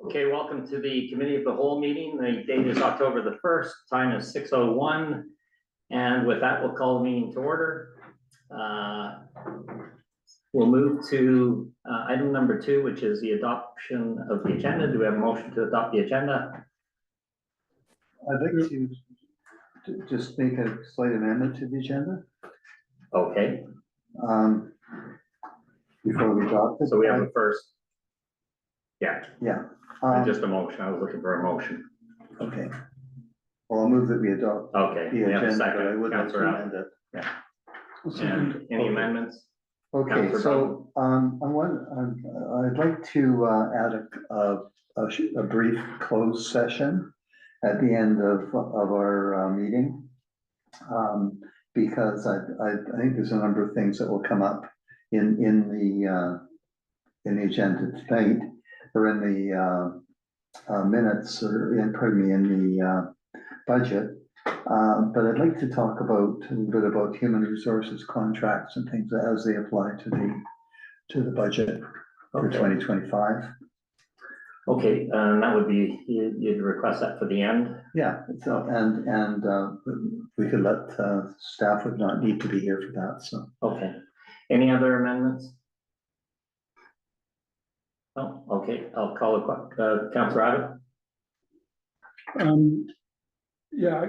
Okay, welcome to the Committee of the Whole meeting. The date is October the 1st, time is 6:01. And with that, we'll call the meeting to order. We'll move to item number 2, which is the adoption of the agenda. Do we have a motion to adopt the agenda? I'd like to just make a slight amendment to the agenda. Okay. Before we adopt it. So we have a first. Yeah. Yeah. Just a motion. I was looking for a motion. Okay. Well, I'll move that we adopt Okay. the We have a agenda, but I second. would like to Councillor amend it. Yeah. And any amendments? Okay, Councillor so I'd like to add a brief closed session at the end of our meeting. Because I think there's a number of things that will come up in the agenda tonight, or in the minutes, or in the budget. But I'd like to talk about a little bit about human resources contracts and things as they apply to the budget for 2025. Okay, that would be, you'd request that for the end? Yeah, so, and we could let staff would not need to be here for that, so. Okay, any other amendments? Oh, okay, I'll call a Councillor Abbott. Yeah,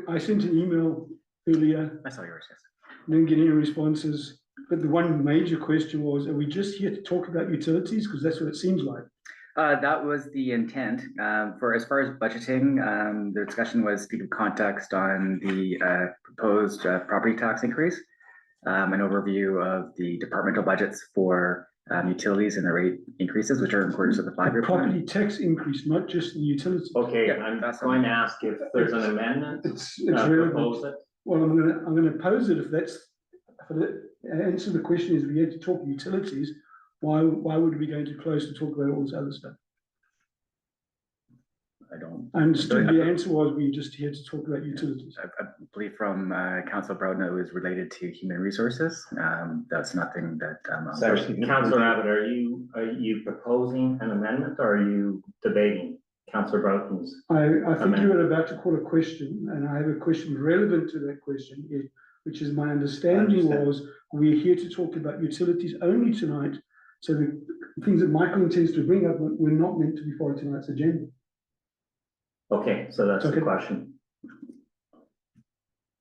I sent an email earlier. I saw yours, yes. Didn't get any responses, but the one major question was, are we just here to talk about utilities? Because that's what it seems like. That was the intent. For as far as budgeting, the discussion was to give context on the proposed property tax increase, an overview of the departmental budgets for utilities and the rate increases, which are in accordance with the 5-year plan. Property tax increase, not just the utilities. Okay, Yeah, I'm going to ask if there's an amendment. It's relevant. Propose it. Well, I'm gonna pose it if the answer to the question is we had to talk utilities. Why would we go into close to talk about all this other stuff? I don't. I understood the answer was we just here to talk about utilities. I believe from Council Brown it was related to human resources. That's nothing that. So, Councillor Abbott, are you proposing an amendment, or are you debating Councillor Broughton's? I think you were about to call a question, and I have a question relevant to that question, which is my understanding was we're here to talk about utilities only tonight. So the things that Michael intends to bring up were not meant to be for tonight's agenda. Okay, so that's the question.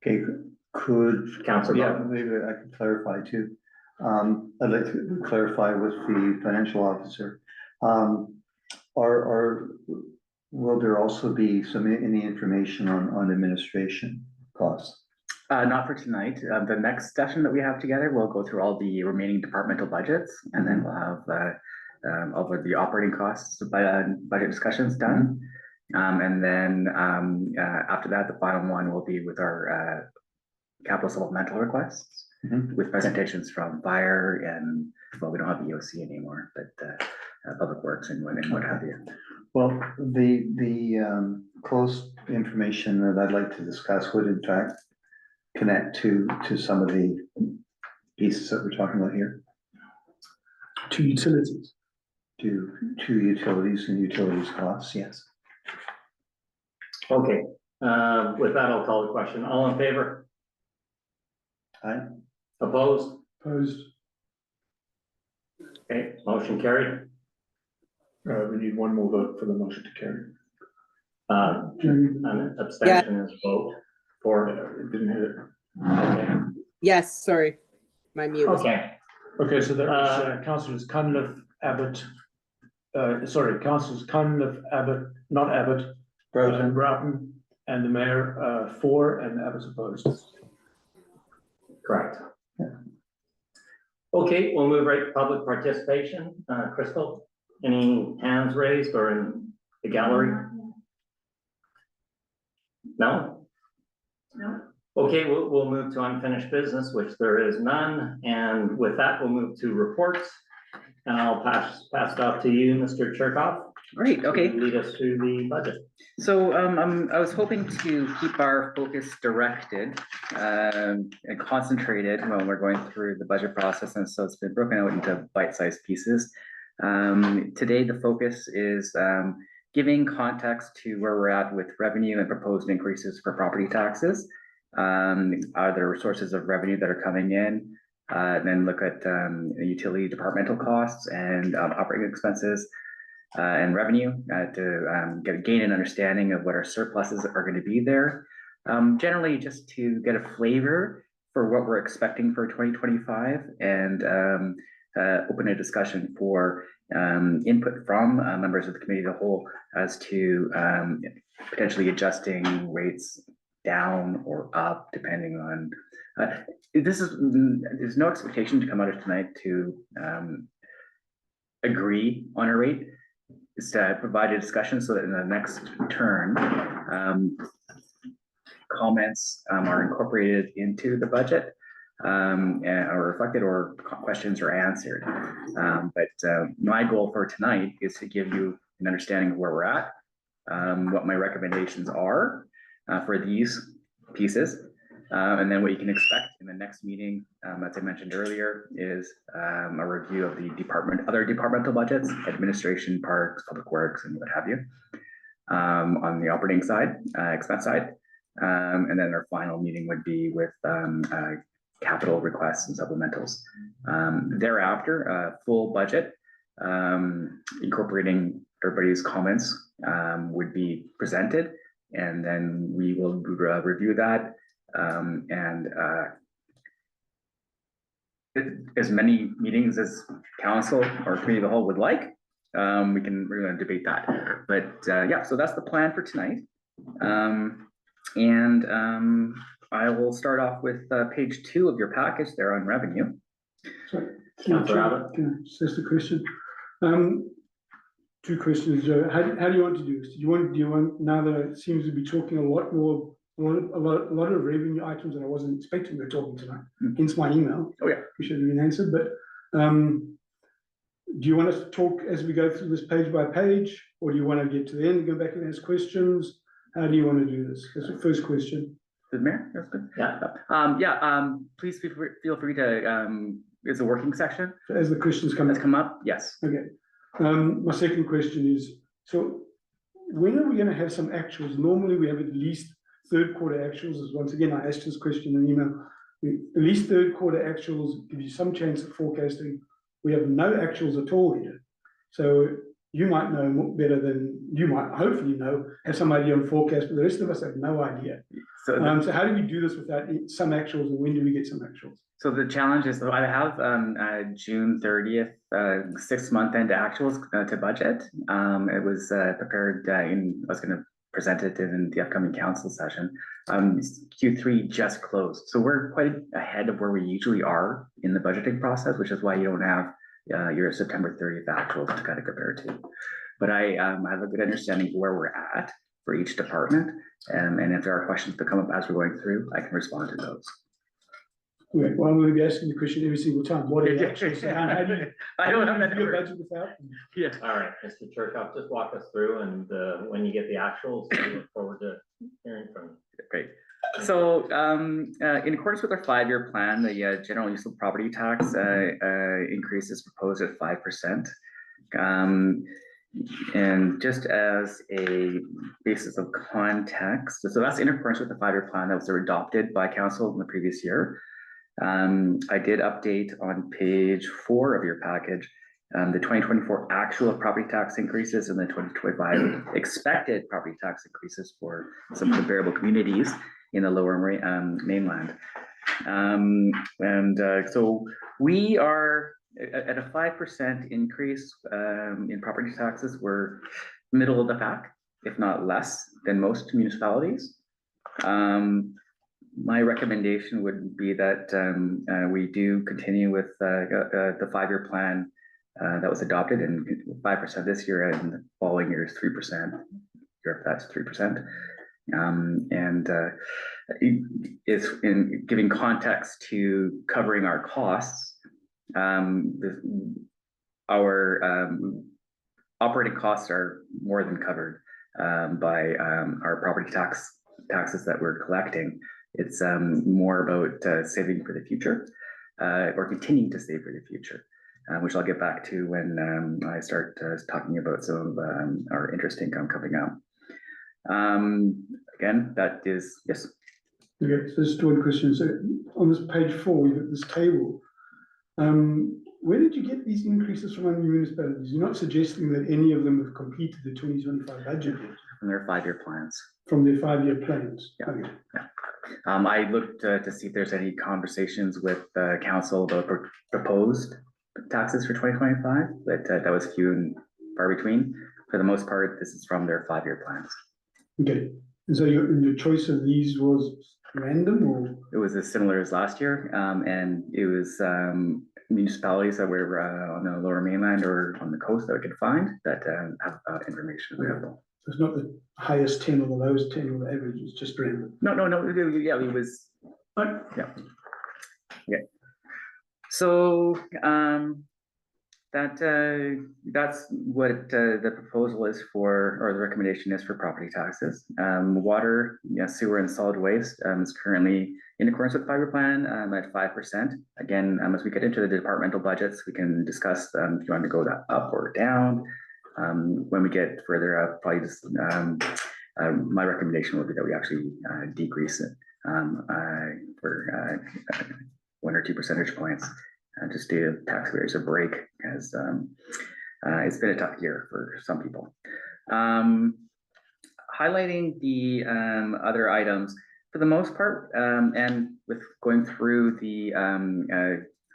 Okay, could Councillor Broughton, maybe I could clarify too. I'd like to clarify with the financial officer. Will there also be any information on administration costs? Not for tonight. The next session that we have together, we'll go through all the remaining departmental budgets, and then we'll have all of the operating costs budget discussions done. And then after that, the final one will be with our capital supplemental requests, with presentations from fire and, well, we don't have the EOC anymore, but public works and what have you. Well, the close information that I'd like to discuss would in fact connect to some of the pieces that we're talking about here. To utilities. To utilities and utilities costs, yes. Okay, with that, I'll call the question. All in favor? Aye. Opposed? Opposed. Okay, motion carried. We need one more vote for the motion to carry. An abstention is vote for. It didn't hit it. Okay. Yes, sorry, my mute was. Okay. Okay, so there is Councillors Cunliffe, Abbott, Councillors Cunliffe, Abbott, not Abbott, Broughton, and the mayor for, and Abbott's opposed. Correct. Yeah. Okay, we'll move right to public participation. Crystal, any hands raised or in the gallery? No? No. Okay, we'll move to unfinished business, which there is none. And with that, we'll move to reports. And I'll pass it off to you, Mr. Cherkoff. Great, okay. Lead us through the budget. So I was hoping to keep our focus directed and concentrated when we're going through the budget process, and so it's been broken out into bite-sized pieces. Today, the focus is giving context to where we're at with revenue and proposed increases for property taxes. Are there sources of revenue that are coming in? Then look at utility departmental costs and operating expenses and revenue to gain an understanding of what our surpluses are going to be there. Generally, just to get a flavor for what we're expecting for 2025 and open a discussion for input from members of the committee of the whole as to potentially adjusting rates down or up depending on there's no expectation to come out of tonight to agree on a rate. Is to provide a discussion so that in the next turn comments are incorporated into the budget and are reflected or questions are answered. But my goal for tonight is to give you an understanding of where we're at, what my recommendations are for these pieces, and then what you can expect in the next meeting, as I mentioned earlier, is a review of the other departmental budgets, administration, parks, public works, and what have you, on the operating side, expense side. And then our final meeting would be with capital requests and supplementals. Thereafter, full budget, incorporating everybody's comments, would be presented, and then we will review that and as many meetings as council or committee of the whole would like. We're going to debate that, but yeah, so that's the plan for tonight. I will start off with page 2 of your package there on revenue. Sorry, Councillor Abbott. can I just a question? Two questions, Joe. How do you want to do this? Do you want now that it seems to be talking a lot more, a lot of revenue items that I wasn't expecting we're talking tonight, hence my email. Oh yeah. We should have been answered, but do you want us to talk as we go through this page by page, or do you want to get to the end and go back and ask questions? How do you want to do this? That's the first question. Good, Mayor? That's good. Yeah. Please feel free to, it's a working section. So as the questions come up, yes. Okay. My second question is, so when are we going to have some actuals? Normally we have at least third quarter actuals. As once again, I asked this question in an email. At least third quarter actuals give you some chance of forecasting. We have no actuals at all here. So you might know better than you might hopefully have some idea on forecast, but the rest of us have no idea. So how do we do this without some actuals, and when do we get some actuals? So the challenge is, I have June 30th, 6-month end actuals to budget. It was prepared I was going to present it in the upcoming council session. Q3 just closed. So we're quite ahead of where we usually are in the budgeting process, which is why you don't have your September 30th actuals to kind of compare to. But I have a good understanding of where we're at for each department. And if there are questions that come up as we're going through, I can respond to those. Okay, well, I'm going to be asking the question every single time. What are the actuals? So how do you, I don't have that do your budget without them? Yeah. All right, Mr. Cherkoff, just walk us through, and when you get the actuals, we look forward to hearing from you. Great. So in accordance with our 5-year plan, the general use of property tax increase is proposed at 5%. And just as a basis of context, so that's in accordance with the 5-year plan that was adopted by council in the previous year. I did update on page 4 of your package the 2024 actual property tax increases and the 2025 expected property tax increases for some of the variable communities in the lower mainland. So we are at a 5% increase in property taxes. We're middle of the pack, if not less than most municipalities. My recommendation would be that we do continue with the 5-year plan that was adopted, and 5% this year, and the following year is 3%. If that's 3%. It's in giving context to covering our costs. Our operating costs are more than covered by our property taxes that we're collecting. It's more about saving for the future or continuing to save for the future. which I'll get back to when I start talking about some of our interest income coming up. Again, that is, yes. Okay, so just one question. So on this page 4, we've got this table. Where did you get these increases from other municipalities? You're not suggesting that any of them have completed the 2025 budget yet? From their 5-year plans. From their 5-year plans? Yeah. Okay. Yeah. I looked to see if there's any conversations with council about proposed taxes for 2025, but that was few and far between. For the most part, this is from their 5-year plans. Okay. And so your choice of these was random, or? It was as similar as last year, and it was municipalities that were on the Lower Mainland or on the coast that we could find that have information available. So it's not the highest 10 or the lowest 10 or the average, it's just random. No. Yeah, it was. Yeah. Okay. So that's what the proposal is for, or the recommendation is for property taxes. Water, sewer, and solid waste is currently in accordance with the 5-year plan at 5%. Again, as we get into the departmental budgets, we can discuss if you want to go that up or down. When we get further up, probably just my recommendation would be that we actually decrease it for 1 or 2 percentage points. Just to give taxpayers a break, as it's been a tough year for some people. Highlighting the other items, for the most part, and with going through the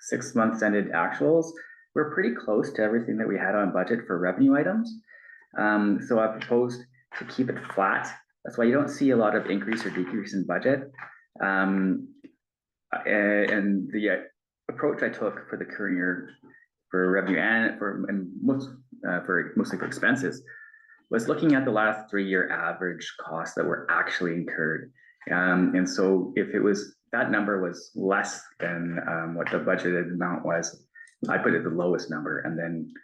6 months ended actuals, we're pretty close to everything that we had on budget for revenue items. So I proposed to keep it flat. That's why you don't see a lot of increase or decrease in budget. And the approach I took for the current year for revenue and for mostly for expenses was looking at the last 3-year average costs that were actually incurred. And so if it was, that number was less than what the budgeted amount was, I put it the lowest number. And then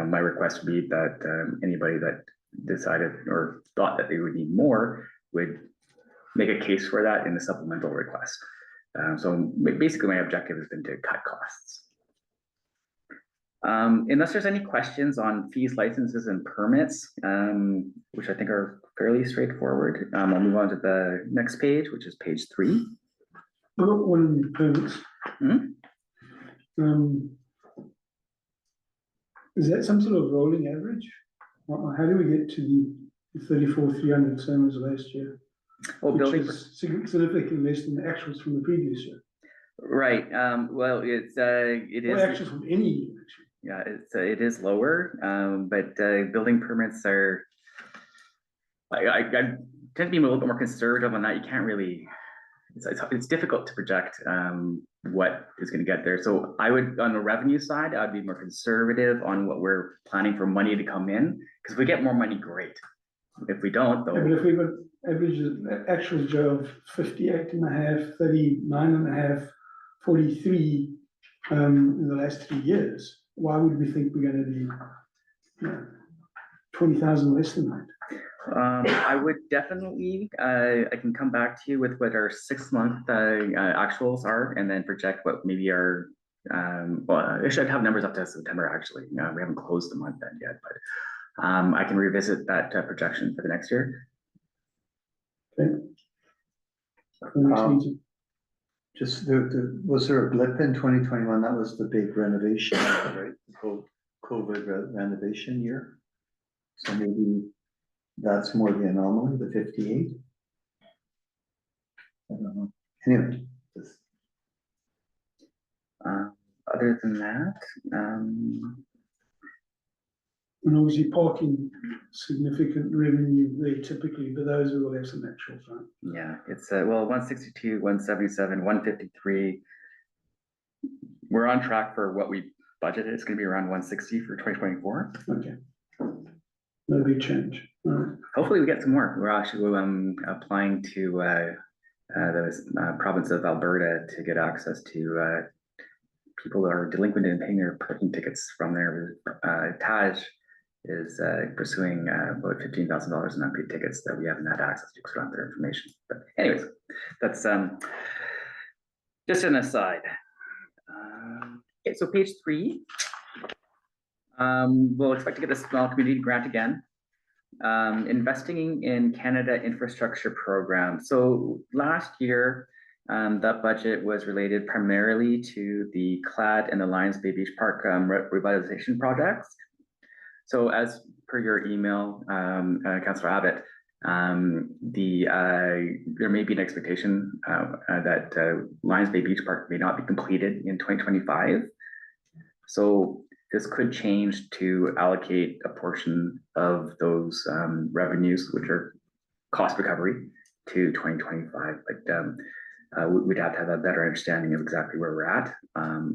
my request would be that anybody that decided or thought that they would need more would make a case for that in the supplemental request. So basically my objective has been to cut costs. Unless there's any questions on fees, licenses, and permits, which I think are fairly straightforward, I'll move on to the next page, which is page 3. I've got one of the permits. Is that some sort of rolling average? How do we get to the 34,300 same as last year? Well, which building is significantly less than the actuals from the previous year. right. Well, it is Actuals from any year, actually. Yeah, it is lower, but building permits are. I tend to be a little bit more conservative on that. You can't really. It's difficult to project what is going to get there. So I would, on the revenue side, I'd be more conservative on what we're planning for money to come in, because if we get more money, great. If we don't, though. Yeah, but if we've got actual Joe of 58.5, 39.5, 43 in the last 3 years, why would we think we're going to be 20,000 less than that? I would definitely, I can come back to you with what our 6-month actuals are, and then project what maybe our, well, I should have numbers up to September, actually. We haven't closed the month end yet, but I can revisit that projection for the next year. Okay. Just was there a blip in 2021? That was the big renovation, right? The COVID renovation year. So maybe that's more the anomaly, the 58. I don't know. Anyway, other than that, and obviously parking, significant revenue there typically, but those will have some actuals, right? yeah, it's well, 162, 177, 153. We're on track for what we budgeted. It's going to be around 160 for 2024. Okay. No big change. All right. Hopefully we get some more. We're actually applying to the province of Alberta to get access to people that are delinquent in paying their parking tickets from there. Taj is pursuing about $15,000 in unpaid tickets that we haven't had access to because we don't have their information. But anyways, that's just an aside. Okay, so page 3. We'll expect to get a small community grant again. Investing in Canada infrastructure program. So last year, that budget was related primarily to the CLAD and the Lions Bay Beach Park revitalization projects. So as per your email, Councillor Abbott, there may be an expectation that Lions Bay Beach Park may not be completed in 2025. So this could change to allocate a portion of those revenues, which are cost recovery, to 2025. But we'd have to have a better understanding of exactly where we're at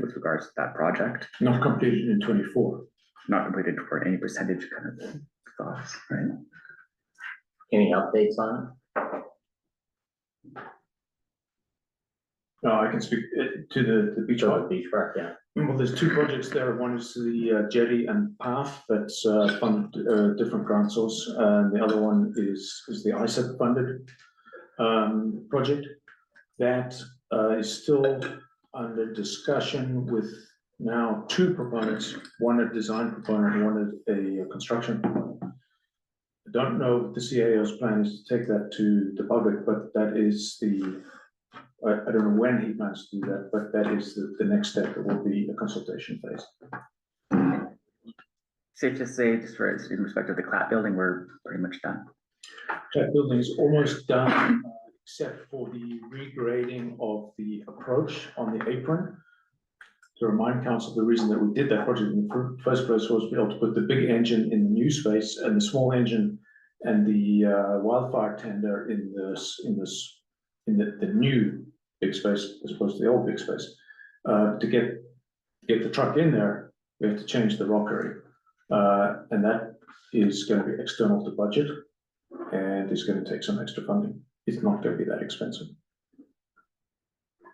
with regards to that project. Not completed in 24. Not completed for any percentage kind of thoughts, right? Any updates on No, I can speak to the beach it? park. Beach Park, yeah. Well, there's two projects there. One is the jetty and path that's funded different grant source, and the other one is the ISEP funded project that is still under discussion with now two proponents, one a design proponent, and one is a construction proponent. I don't know if the CAO's plan is to take that to the public, but that is I don't know when he plans to do that, but that is the next step. It will be a consultation phase. Safe to say, just for in respect of the CLAP building, we're pretty much done. That building is almost done, except for the regrading of the approach on the apron. To remind council, the reason that we did that project in the first place was to be able to put the big engine in the new space and the small engine and the wildfire tender in the new big space as opposed to the old big space. To get the truck in there, we have to change the rockery, and that is going to be external to budget, and it's going to take some extra funding. It's not going to be that expensive.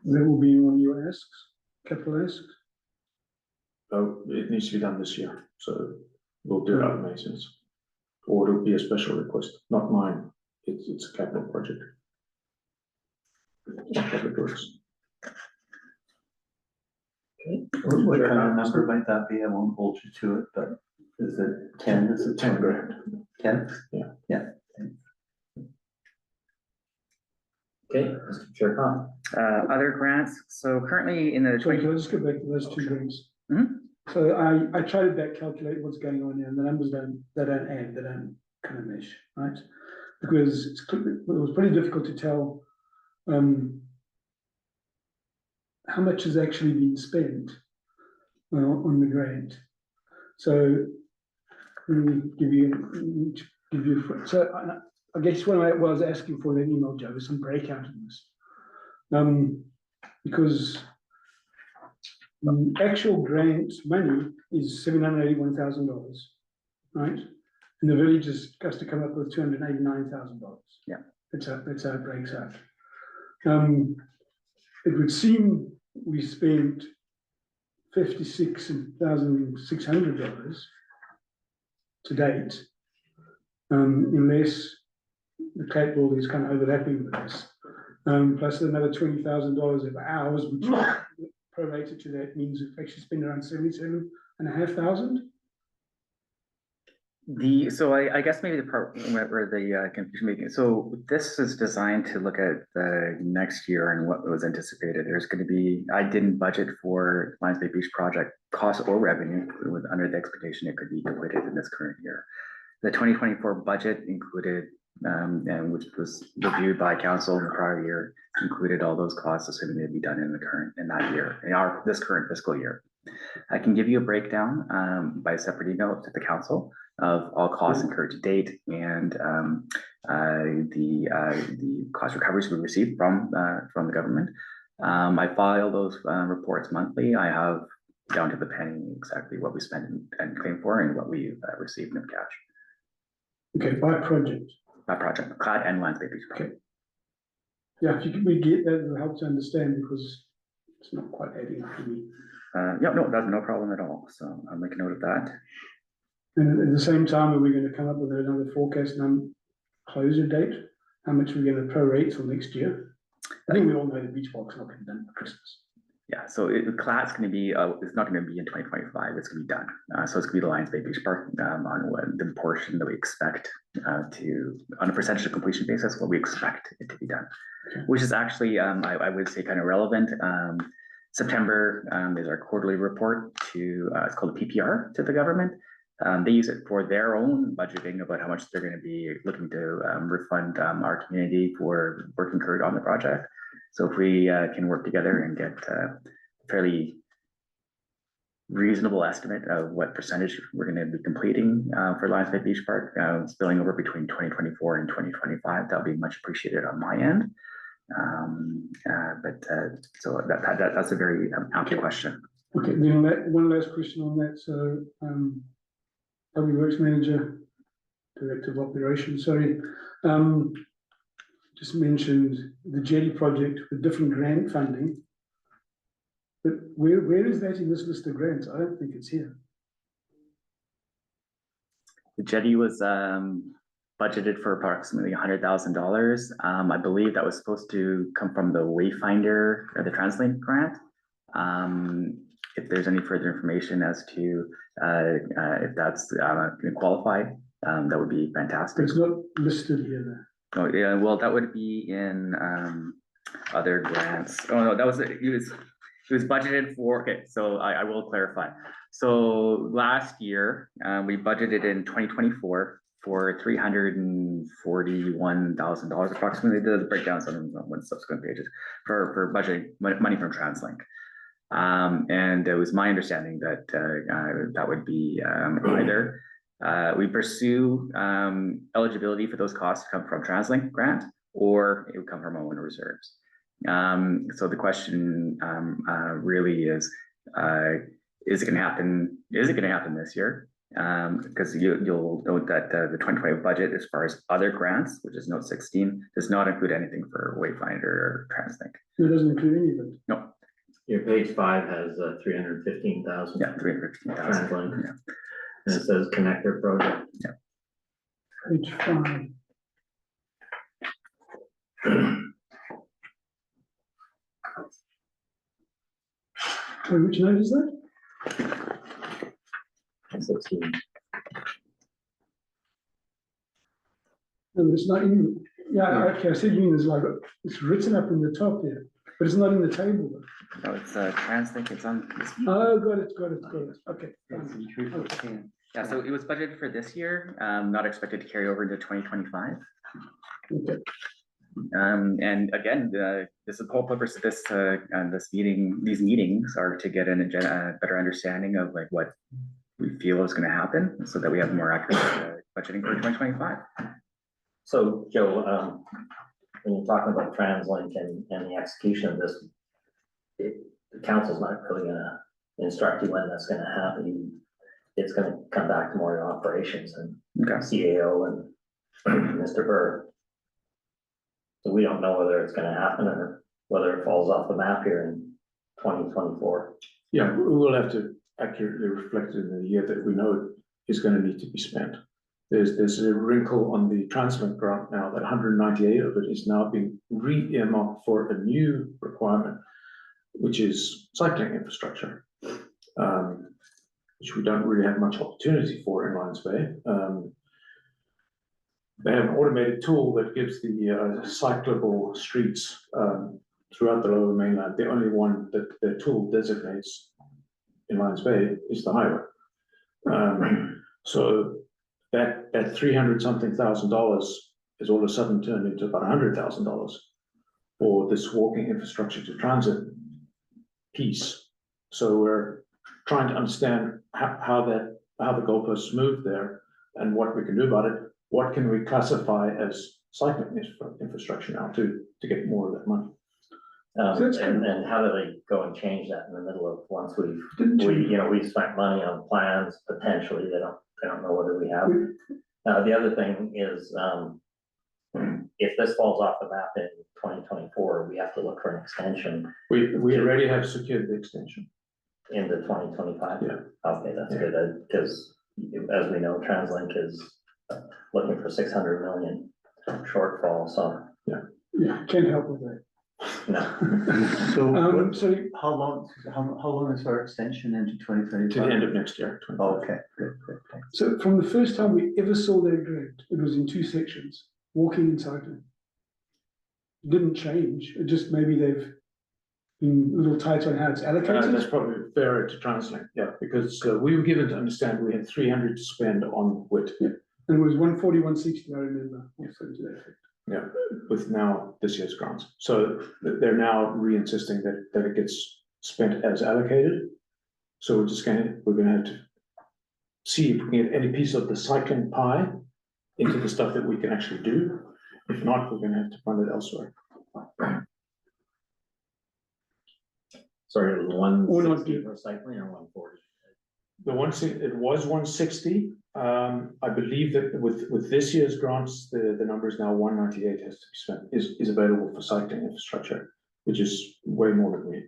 That will be one of your asks, capital asks. It needs to be done this year, so we'll do it out of maintenance, or it'll be a special request, not mine. It's a capital project. Not public works. What kind of number might that be? I won't hold you to it, but is it 10? Is it 10 grand. 10? Yeah. Yeah. Okay, Mr. Chaircon. Other grants. So currently in the Sorry, can I just go back to those two grants? Mhm. So I tried to back calculate what's going on here, and the numbers don't add, they don't kind of mesh, right? Because it was pretty difficult to tell how much has actually been spent on the grant. So let me give you. So I guess what I was asking for in that email, Joe, is some breakout in this, because the actual grant money is $781,000, right? And the village has to come up with $289,000. Yeah, that's how it breaks out. It would seem we spent $56,600 to date, unless the Cape Building is kind of overlapping with this, plus another $20,000 of hours, which prorated to that means we've actually spent around 77,500. So I guess maybe the part where the confusion making. So this is designed to look at the next year and what was anticipated. There's going to be, I didn't budget for Lions Bay Beach project cost or revenue with under the expectation it could be completed in this current year. The 2024 budget included, and which was reviewed by council in the prior year, included all those costs, assuming they'd be done in that year, this current fiscal year. I can give you a breakdown by a separate email to the council of all costs incurred to date and the cost recoveries we received from the government. I file those reports monthly. I have down to the penny exactly what we spent and claimed for and what we received in cash. Okay, by project. By project, CLAD and Lions Bay Beach project. Okay. Yeah, if we get that, it'll help to understand because it's not quite adding up to me. Yeah, no, that's no problem at all. So I'll make a note of that. And at the same time, are we going to come up with another forecast closure date? How much we're going to prorate for next year? I think we all know the beach park's not going to be done for Christmas. Yeah, so CLAT's gonna be, it's not gonna be in 2025, it's gonna be done. So it's gonna be the Lions Bay Beach Park, on what the portion that we expect, on a percentage of completion basis, what we expect it to be done. Okay. Which is actually, I would say kind of relevant. September, is our quarterly report to, it's called the PPR to the government. They use it for their own budgeting about how much they're gonna be looking to, refund, our community for work incurred on the project. So if we can work together and get a fairly reasonable estimate of what percentage we're going to be completing for Lions Bay Beach Park, spilling over between 2024 and 2025, that'll be much appreciated on my end. So that's a very apt question. Okay, then one last question on that. So, Public Works Manager, Director of Operations, sorry, just mentioned the jetty project with different grant funding. But where is that in this list of grants? I don't think it's here. The jetty was budgeted for approximately $100,000. I believe that was supposed to come from the Wayfinder or the TransLink grant. If there's any further information as to if that's going to qualify, that would be fantastic. It's not listed here though. Oh, yeah, well, that would be in other grants. Oh, no, that was, it was budgeted for, okay, so I will clarify. So last year, we budgeted in 2024 for $341,000 approximately. The breakdowns on one subsequent pages for budgeting money from TransLink. And it was my understanding that that would be either we pursue eligibility for those costs to come from TransLink grant, or it would come from our own reserves. So the question really is it going to happen? Is it going to happen this year? Because you'll note that the 2020 budget, as far as other grants, which is note 16, does not include anything for Wayfinder or TransLink. It doesn't include any of it. No. Your page 5 has 315,000. Yeah, 315,000. TransLink. Yeah. And it says connector project. Yeah. Page 5. Sorry, which note is that? 16. No, but it's not in. Yeah, okay. I said you mean it's like it's written up in the top there, but it's not in the table. No, it's TransLink. It's on. Oh, got it. Okay. Yeah, so it was budgeted for this year, not expected to carry over into 2025. Okay. And again, this is the whole purpose of this meeting. These meetings are to get a better understanding of like what we feel is going to happen, so that we have more accurate budgeting for 2025. So Joe, when you're talking about TransLink and the execution of this, the council's not really gonna instruct you when that's gonna happen. It's gonna come back to more your operations and Okay. CAO and Mr. Burr. So we don't know whether it's gonna happen or whether it falls off the map here in 2024. Yeah, we will have to accurately reflect it in the year that we know is going to need to be spent. There's a wrinkle on the TransLink grant now that 198 of it is now being re-earmarked for a new requirement, which is cycling infrastructure, which we don't really have much opportunity for in Lions Bay. They have an automated tool that gives the cyclable streets throughout the Lower Mainland. The only one that the tool designates in Lions Bay is the highway. So that $300-something thousand is all of a sudden turned into about $100,000 for this walking infrastructure to transit piece. So we're trying to understand how the goalposts move there and what we can do about it. What can we classify as cycling infrastructure now to get more of that money? And how do they go and change that in the middle of once we spent money on plans, potentially, they don't know whether we have. The other thing is, if this falls off the map in 2024, we have to look for an extension. We already have secured the extension. Into 2025? Yeah. Okay, that's good, because as we know, TransLink is looking for 600 million shortfall, so. Yeah, can't help with that. No. So So how long is our extension into twenty To the end twenty-five? of next year. Okay, good, thanks. So from the first time we ever saw that grant, it was in two sections, walking and cycling. It didn't change, it just maybe they've been a little tight on how it's That's allocated. probably fairer to translate, yeah, because we were given to understand we had 300 to spend on WIT. And it was 140, 160, I remember, or something to that effect. Yeah, with now this year's grants. So they're now re-insisting that it gets spent as allocated. So we're gonna have to see if we can get any piece of the cycling pie into the stuff that we can actually do. If not, we're gonna have to fund it elsewhere. Sorry, it was one Or not sixty do. for cycling or 140? It was 160. I believe that with this year's grants, the number is now 198 has to be spent, is available for cycling infrastructure, which is way more than we.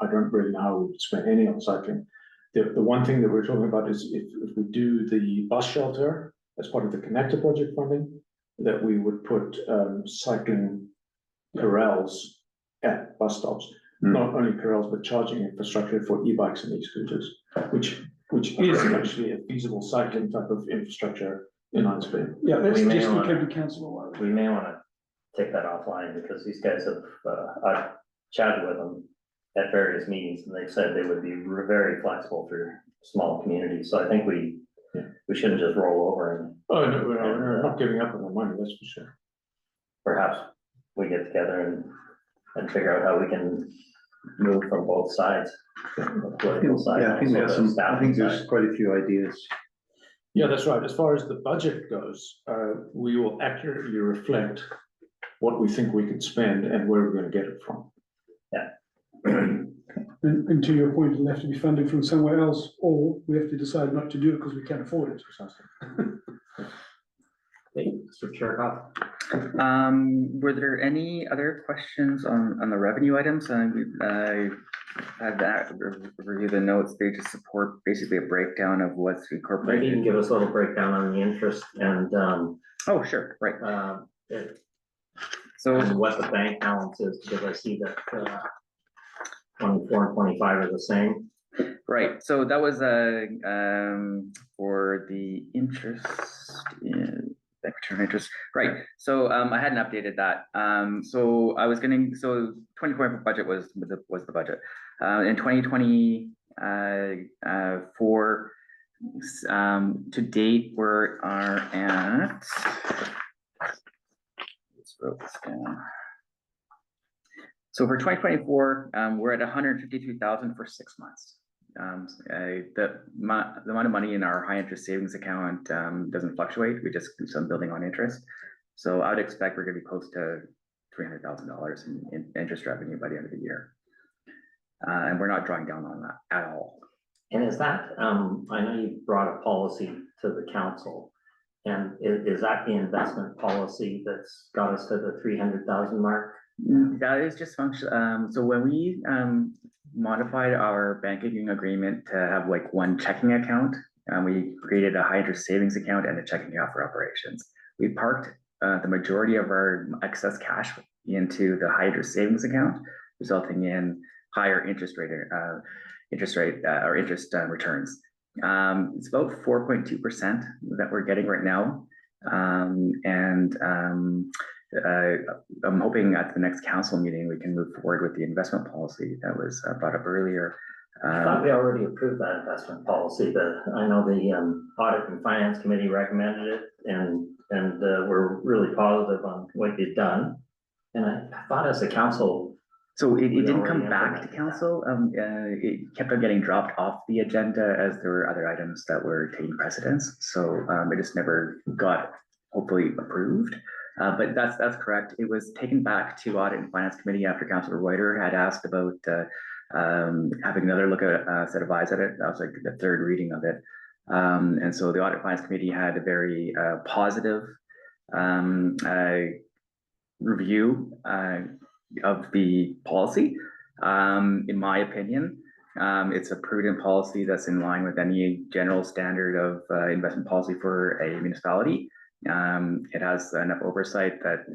I don't really know how we would spend any on cycling. The one thing that we're talking about is if we do the bus shelter as part of the connector project funding, that we would put cycling corrals at bus stops. Not only corrals, but charging infrastructure for e-bikes and e-scooters, which is actually a feasible cycling type of infrastructure in Einsville. Yeah, that We may suggestion wanna- came to council a while ago. We may wanna take that offline because these guys have, I've chatted with them at various meetings and they've said they would be very flexible for small communities. So I think we shouldn't just roll over and Oh, no, we're not giving up on the money, that's for sure. perhaps we get together and figure out how we can move from both sides. The political side. Yeah, I think and we also have the some, I staffing think there's side. quite a few ideas. Yeah, that's right. As far as the budget goes, we will accurately reflect what we think we can spend and where we're gonna get it from. And to your point, it'll have to be funded from somewhere else, or we have to decide not to do it because we can't afford it. Hey, Mr. Cherkoff? Were there any other questions on the revenue items? I had that review the notes, they just support basically a breakdown of what's Maybe you incorporated. can give us a little breakdown on the interest and, Oh, sure, right. and So, what the bank balance is, because I see that, 24 and 25 are the same. right, so that was for the interest in bank return interest, right? So I hadn't updated that. So I was getting, so 2024 budget was the budget. In 2024, to date, we are at. Let's wrote this down. So for 2024, we're at 153,000 for 6 months. The amount of money in our high interest savings account doesn't fluctuate. We just do some building on interest. So I would expect we're going to be close to $300,000 in interest revenue by the end of the year. And we're not drawing down on that at all. And is that, I know you brought a policy to the council, and is that the investment policy that's got us to the 300,000 mark? That is just function. So when we modified our banking agreement to have like one checking account, we created a high interest savings account and a checking account for operations. We parked the majority of our excess cash into the high interest savings account, resulting in higher interest returns. It's about 4.2% that we're getting right now. I'm hoping at the next council meeting, we can move forward with the investment policy that was brought up earlier. I thought we already approved that investment policy, but I know the audit and finance committee recommended it and we're really positive on what you've done. And I thought as a council. So it we didn't already come back to implemented council. It kept on getting dropped off the agenda as there were other items that were taking precedence. So it just never got hopefully approved. But that's correct. It was taken back to audit and finance committee after Councillor Reuter had asked about having another look at set of eyes at it. That was like the third reading of it. And so the audit and finance committee had a very positive review of the policy. In my opinion, it's a prudent policy that's in line with any general standard of investment policy for a municipality. It has enough oversight that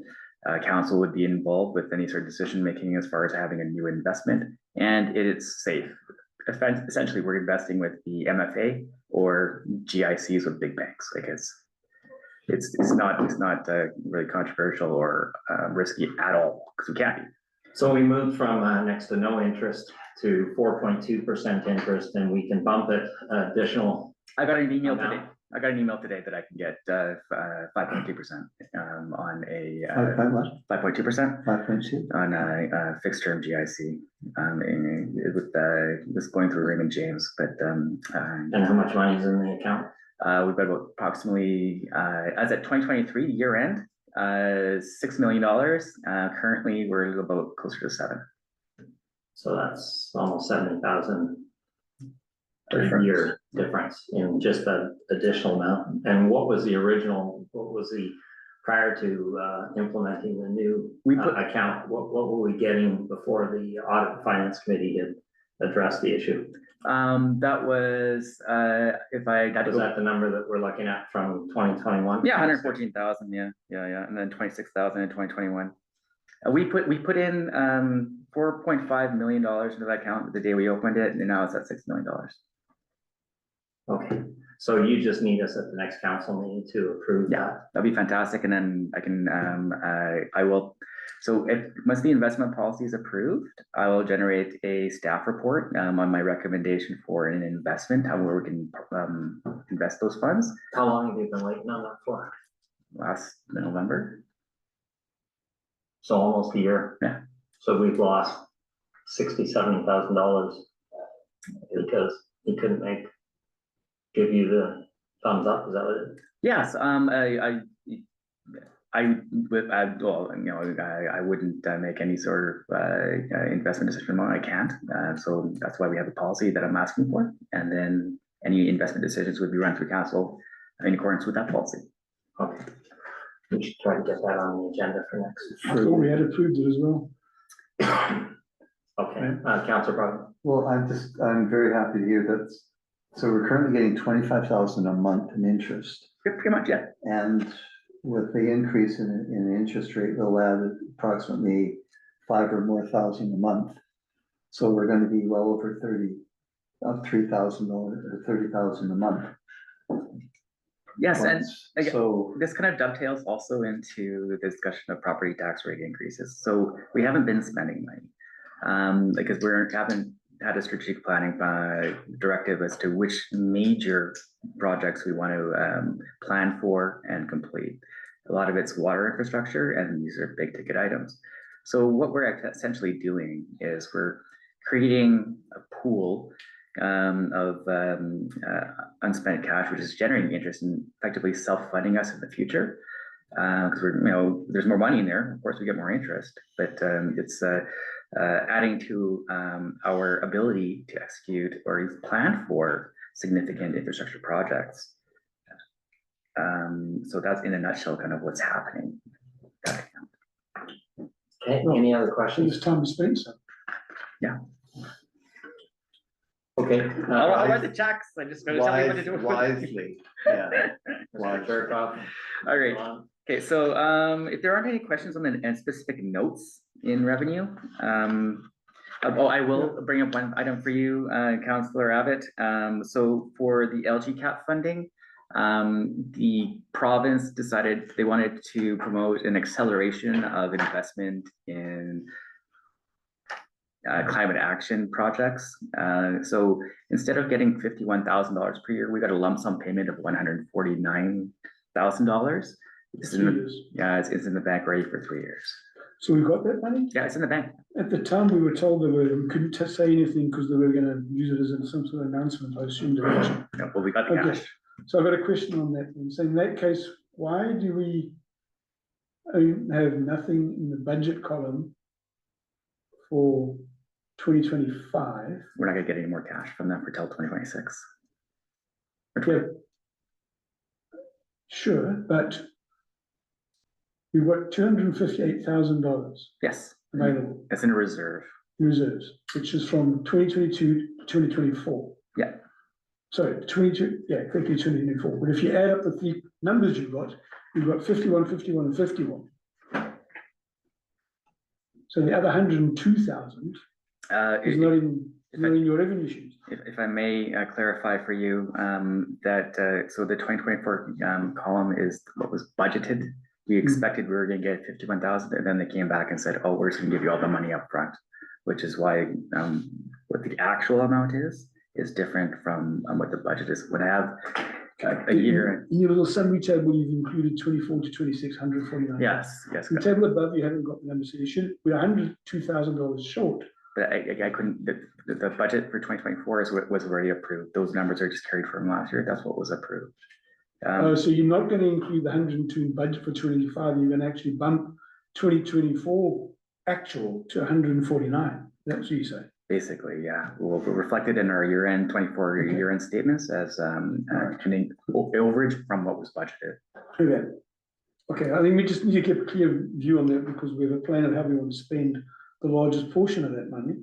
council would be involved with any sort of decision making as far as having a new investment, and it's safe. Essentially, we're investing with the MFA or GICs with big banks. Like it's not really controversial or risky at all, because we can't be. So we moved from next to no interest to 4.2% interest, and we can bump it additional. I got an email amount. today. I got an email today that I can get 5.2% on a 5.2% 5.2. on a fixed term GIC. With this going through Raymond James, but And how much money is in the account? we've got about approximately as at 2023 year end, $6 million. Currently, we're about closer to 7. So that's almost 70,000 a Difference. year difference in just that additional amount. And what was the prior to implementing the new We put account, what were we getting before the audit finance committee had addressed the issue? that was if I got to Was go, that the number that we're looking at from 2021? yeah, 114,000, yeah, and then 26,000 in 2021. We put in $4.5 million into that account the day we opened it, and now it's at $6 million. Okay, so you just need us at the next council meeting to approve Yeah, that? that'd be fantastic, and then I can I will. So if once the investment policy is approved, I will generate a staff report on my recommendation for an investment, how we can invest those funds. How long have you been waiting on that for? Last November. So almost a year? Yeah. So we've lost $60,000-$70,000 because he couldn't give you the thumbs up, is that what it is? Yes, I wouldn't make any sort of investment decision on. I can't. So that's why we have a policy that I'm asking for, and then any investment decisions would be run through council in accordance with that policy. Okay. We should try to get that on the agenda for next. I thought we had approved it as well. Okay, Councillor Brown. Well, I'm very happy to hear that. So we're currently getting 25,000 a month in interest, Pretty much, yeah. and with the increase in interest rate, we'll add approximately 5 or more thousand a month. So we're going to be well over 3,000 or 30,000 a month. Yes, and again, So this kind of dovetails also into the discussion of property tax rate increases. So we haven't been spending money because we haven't had a strategic planning directive as to which major projects we want to plan for and complete. A lot of it's water infrastructure, and these are big ticket items. So what we're essentially doing is we're creating a pool of unspent cash, which is generating interest and effectively self-funding us in the future. Because we're, there's more money in there. Of course, we get more interest, but it's adding to our ability to execute or plan for significant infrastructure projects. So that's in a nutshell kind of what's happening. Okay, any other questions? It's time to spend some. Okay. I'll write the checks. I just gotta tell you what to do. Wisely, yeah. Mr. Jerkoff. All right. Okay, so if there aren't any questions on the specific notes in revenue, I will bring up one item for you, Councillor Abbott. So for the LGCAP funding, the province decided they wanted to promote an acceleration of investment in climate action projects. So instead of getting $51,000 per year, we got a lump sum payment of $149,000. It's in it's in the bank ready for 3 years. So we got that money? Yeah, it's in the bank. At the time, we were told that we couldn't say anything because they were going to use it as some sort of announcement, I assumed. Yeah, well, we got the Okay. cash. So I've got a question on that then. So in that case, why do we have nothing in the budget column for 2025? We're not gonna get any more cash from them until 2026. Yeah. Sure, but we've got $258,000 Yes, available it's in a reserve. in reserves, which is from 2022 to 2024. Yeah. Sorry, 22, yeah, quickly 2024. But if you add up the three numbers you've got 51, 51, and 51. So the other 102,000 is not in your revenue sheet. If I may clarify for you, so the 2024 column is what was budgeted. We expected we were gonna get 51,000, and then they came back and said, oh, we're just gonna give you all the money up front, which is why what the actual amount is different from what the budget is. When I have a year. In your little summary table, you've included 24 to 26, 149. Yes. The table above, you haven't got the numbers, so you should, we're $102,000 short. But I couldn't, the budget for 2024 was already approved. Those numbers are just carried from last year. That's what was approved. So you're not going to include the 102 in budget for 2025. You're going to actually bump 2024 actual to 149. That's what you say. Basically, yeah. We'll reflect it in our year-end 24 year-end statements as overage from what was budgeted. Okay, I think we just need to get a clear view on that, because we have a plan of how we want to spend the largest portion of that money,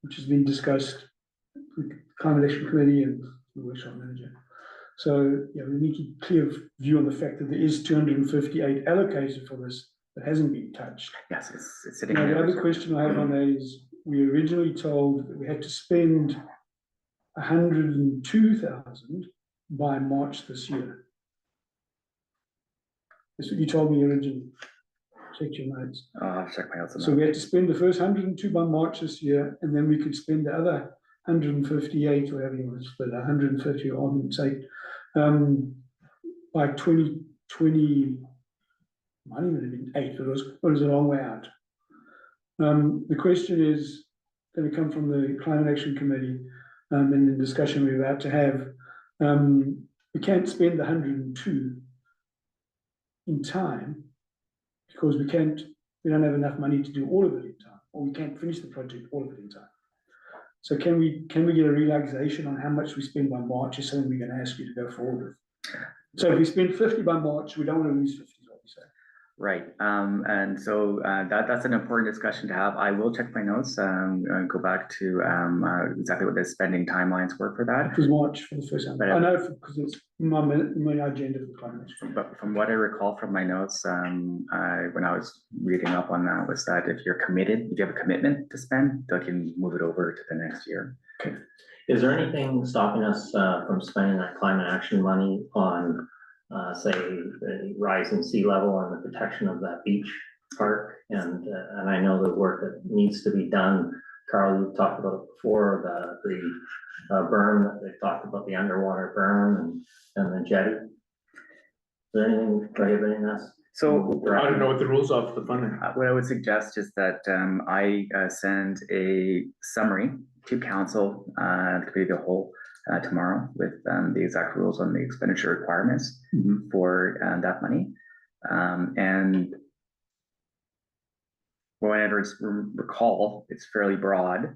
which has been discussed with the Climate Action Committee and the workshop manager. So yeah, we need a clear view on the fact that there is 258 allocated for this that hasn't been touched. Yes, it's sitting Now, there. the other question I have on that is, we originally told that we had to spend 102,000 by March this year. That's what you told me originally. Check your notes. I'll have to check my notes on So that. we had to spend the first 102 by March this year, and then we could spend the other 158, or whatever you want to split, 150 or argument's sake, by 2020. Might even have been 8, but it was a long way out. The question is going to come from the Climate Action Committee, and the discussion we're about to have. We can't spend the 102 in time, because we don't have enough money to do all of it in time, or we can't finish the project all of it in time. So can we get a relaxation on how much we spend by March is something we're going to ask you to go forward with. So if we spend 50 by March, we don't want to lose 50, is what we say. Right, and so that's an important discussion to have. I will check my notes and go back to exactly what the spending timelines were for that. It was March for the first time. I know, because it's my agenda for climate change. But from what I recall from my notes, when I was reading up on that, was that if you're committed, if you have a commitment to spend, they can move it over to the next year. Okay. Is there anything stopping us from spending that climate action money on say the rise in sea level and the protection of that beach park? And I know the work that needs to be done. Carl, you talked about it before, the berm that they talked about, the underwater berm and the jetty. Is there anything prohibiting us? So I don't know what the rules are for the funding. what I would suggest is that I send a summary to council, the committee of the whole, tomorrow with the exact rules on the expenditure requirements for that money. And when I recall, it's fairly broad.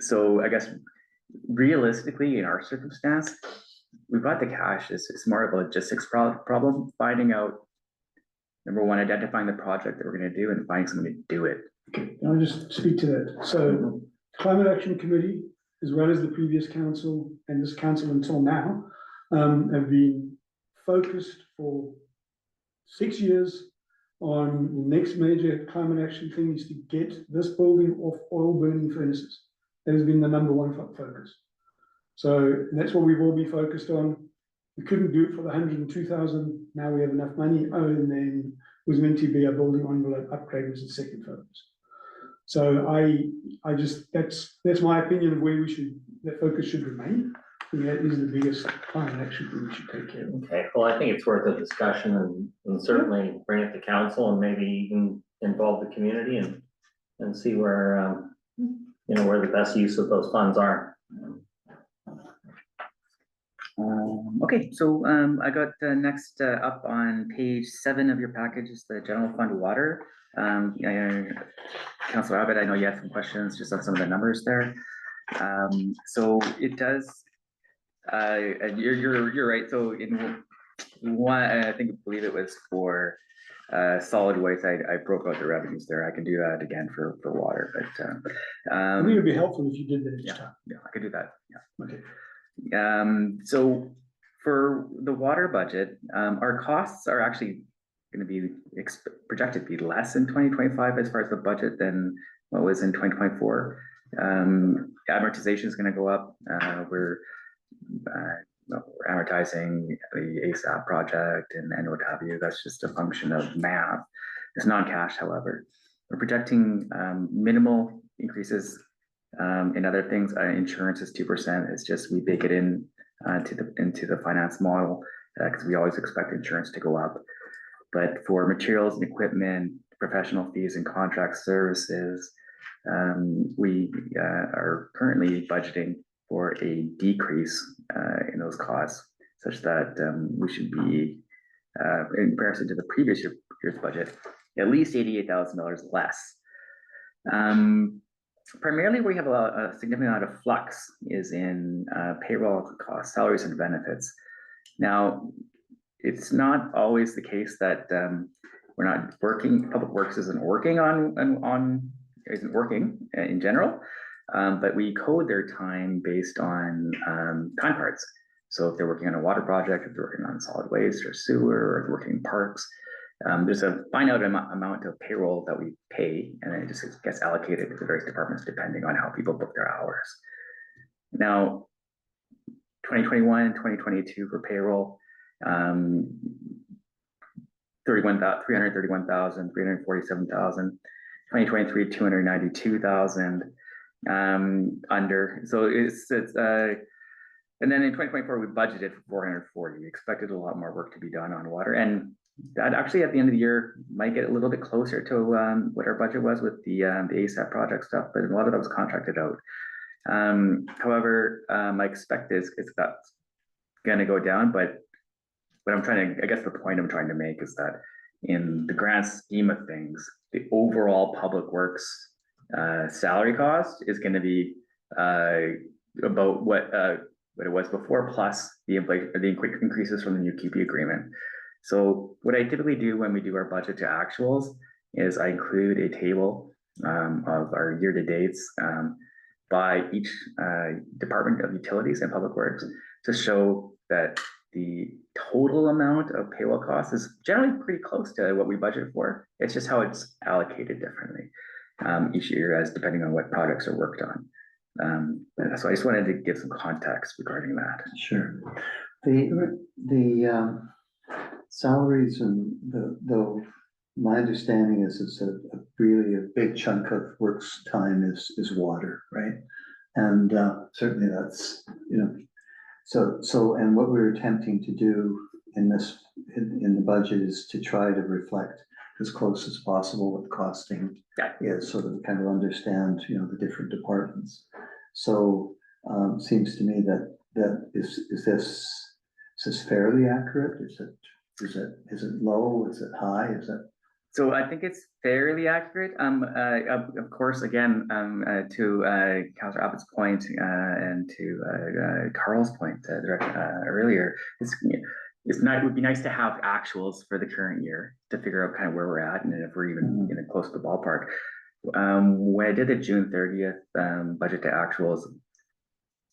So I guess realistically, in our circumstance, we've got the cash. It's more of a logistics problem, finding out, number one, identifying the project that we're going to do and finding someone to do it. Can I just speak to that? So Climate Action Committee, as well as the previous council and this council until now, have been focused for 6 years on the next major climate action thing is to get this building off oil burning furnaces. That has been the number one focus. So that's what we've all been focused on. We couldn't do it for the 102,000. Now we have enough money. Oh, and then it was meant to be a building envelope upgrade was the second focus. So I just, that's my opinion of where that focus should remain. And that is the biggest climate action thing we should take care of. Okay, well, I think it's worth a discussion and certainly bring it to council and maybe even involve the community and see where, where the best use of those funds are. Okay, so I got next up on page 7 of your package is the general fund water. Councilor Abbott, I know you had some questions just on some of the numbers there. So it does, and you're right. So in one, I believe it was for solid waste. I broke out the revenues there. I can do that again for water, but I think it would be helpful if you did that each time. Yeah, I could do that. Yeah. Okay. So for the water budget, our costs are actually gonna be projected to be less in 2025 as far as the budget than what was in 2024. Amortization is gonna go up. We're amortizing the ASAP project and what have you. That's just a function of math. It's non-cash, however. We're projecting minimal increases in other things. Insurance is 2%. It's just we bake it in into the finance model because we always expect insurance to go up. But for materials and equipment, professional fees and contract services, we are currently budgeting for a decrease in those costs, such that we should be, in comparison to the previous year's budget, at least $88,000 less. Primarily, we have a significant amount of flux is in payroll costs, salaries and benefits. Now, it's not always the case that we're not working, Public Works isn't working isn't working in general, but we code their time based on time cards. So if they're working on a water project, if they're working on solid waste or sewer, or if they're working in parks, there's a finite amount of payroll that we pay, and then it just gets allocated to the various departments depending on how people book their hours. Now, 2021 and 2022 for payroll, 331,000, 347,000, 2023, 292,000 under. So it's and then in 2024 we budgeted for 440. We expected a lot more work to be done on water, and that actually at the end of the year might get a little bit closer to what our budget was with the ASAP project stuff, but a lot of that was contracted out. However, I expect is that's going to go down, but what I'm trying to, I guess the point I'm trying to make is that in the grand scheme of things, the overall Public Works salary cost is going to be about what it was before, plus the increases from the new QP agreement. So what I typically do when we do our budget to actuals is I include a table of our year-to-dates by each Department of Utilities and Public Works to show that the total amount of payroll costs is generally pretty close to what we budgeted for. It's just how it's allocated differently each year, as depending on what projects are worked on. So I just wanted to give some context regarding that. Sure. The salaries and my understanding is really a big chunk of Works time is water, right? And certainly that's, so and what we're attempting to do in the budget is to try to reflect as close as possible what costing is, so that we kind of understand, the different departments. So seems to me that is this fairly accurate? Is it low? Is it high? Is it? So I think it's fairly accurate. Of course, again, to Councillor Abbott's point and to Carl's point earlier, it would be nice to have actuals for the current year to figure out kind of where we're at and if we're even close to the ballpark. When I did the June 30th budget to actuals,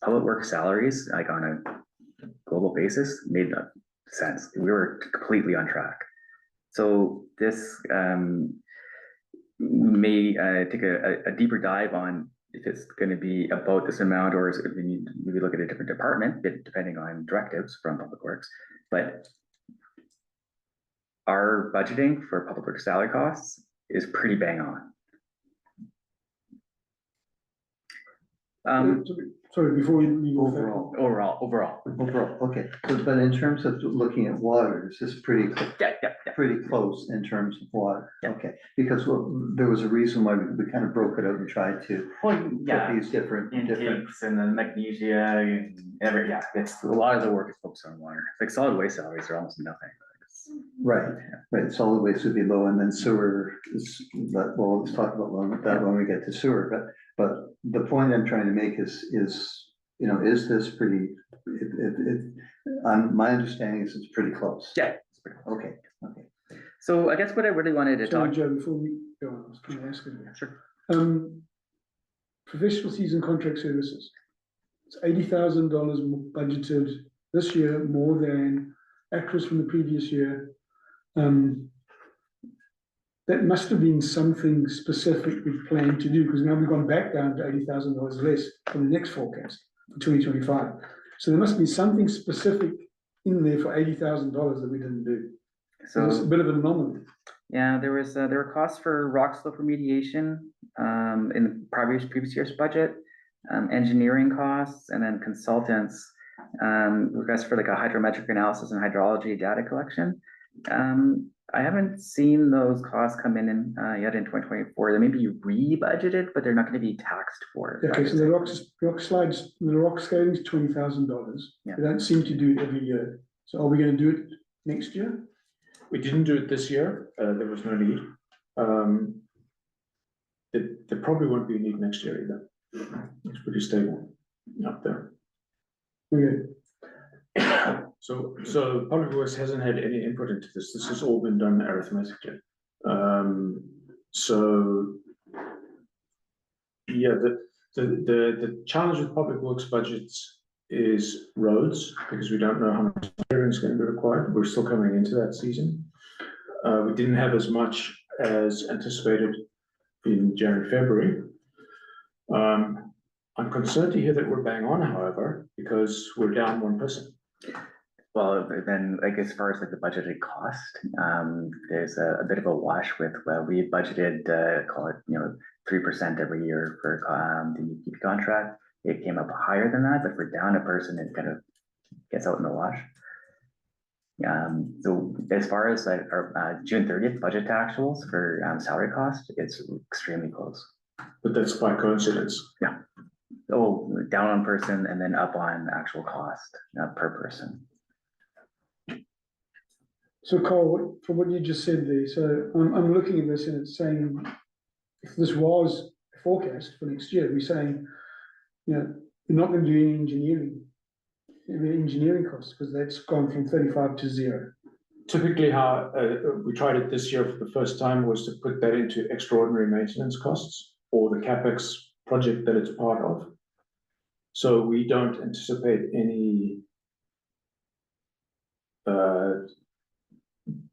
Public Works salaries, like on a global basis, made no sense. We were completely on track. So this may take a deeper dive on if it's going to be about this amount, or is it, we need to maybe look at a different department depending on directives from Public Works. But our budgeting for Public Works salary costs is pretty bang on. Sorry, before we leave Overall. Okay. But in terms of looking at water, this is pretty close in terms of water. Yeah. Okay, because there was a reason why we kind of broke it out and tried to put these different Intakes and the magnesia and it's a lot of the work is focused on water. Like solid waste salaries are almost nothing. Right. Solid waste would be low, and then sewer is, well, let's talk about that when we get to sewer. But the point I'm trying to make is this pretty? My understanding is it's pretty close. Yeah. Okay. So I guess what I really wanted to Sorry, talk. Joe, before we go on, I was going to ask you. Sure. Professional fees and contract services. It's $80,000 budgeted this year, more than actress from the previous year. that must have been something specific we planned to do, because now we've gone back down to $80,000 less for the next forecast for 2025. So there must be something specific in there for $80,000 that we didn't do. So it's a So, bit of an anomaly. yeah, there were costs for rock slope remediation, in the previous year's budget, engineering costs, and then consultants, requests for like a hydrometric analysis and hydrology data collection. I haven't seen those costs come in, yet in 2024. They may be re-budgeted, but they're not going to be taxed for it. Okay, so the rock scaling is $20,000. Yeah. We don't seem to do it every year. So are we going to do it next year? We didn't do it this year, there was no need. There probably won't be a need next year either. It's pretty stable up there. Okay. So Public Works hasn't had any input into this. This has all been done arithmetically. So yeah, the challenge with Public Works budgets is roads, because we don't know how much clearing is going to be required. We're still coming into that season. We didn't have as much as anticipated in January, February. I'm concerned to hear that we're bang on, however, because we're down one person. Well, then, like, as far as like the budgeted cost, there's a bit of a wash with, well, we budgeted, call it, 3% every year for the UPP contract. It came up higher than that, but if we're down a person, it kind of gets out in the wash. So as far as like our June 30th budget to actuals for salary cost, it's extremely close. But that's by coincidence. Yeah. Oh, down on person and then up on actual cost per person. So Carl, from what you just said there, so I'm looking at this and it's saying, if this was a forecast for next year, we're saying, you're not going to do any engineering costs, because that's gone from 35 to 0. Typically how we tried it this year for the first time was to put that into extraordinary maintenance costs or the CapEx project that it's part of. So we don't anticipate any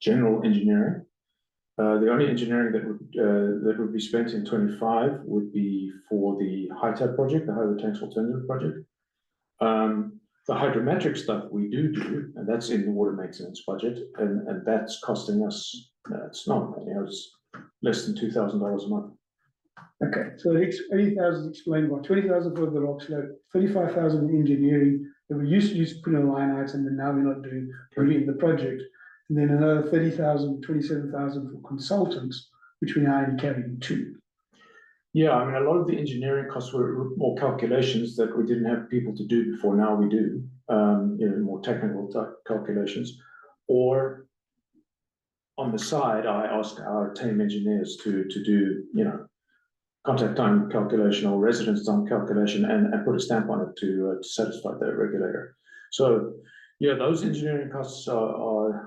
general engineering. The only engineering that would be spent in 25 would be for the HITAP project, the High Retention Alternative project. The hydrometric stuff we do, and that's in the water maintenance budget, and that's costing us, it's not, it's less than $2,000 a month. Okay, so 80,000 explained by 20,000 for the rock slope, 35,000 in engineering that we used to put in a line item, and now we're not doing in the project. And then another 30,000, 27,000 for consultants, which we now only carrying 2. Yeah, I mean, a lot of the engineering costs were more calculations that we didn't have people to do before. Now we do, more technical type calculations. Or on the side, I asked our team engineers to do, contact time calculation or residence time calculation and put a stamp on it to satisfy the regulator. So yeah, those engineering costs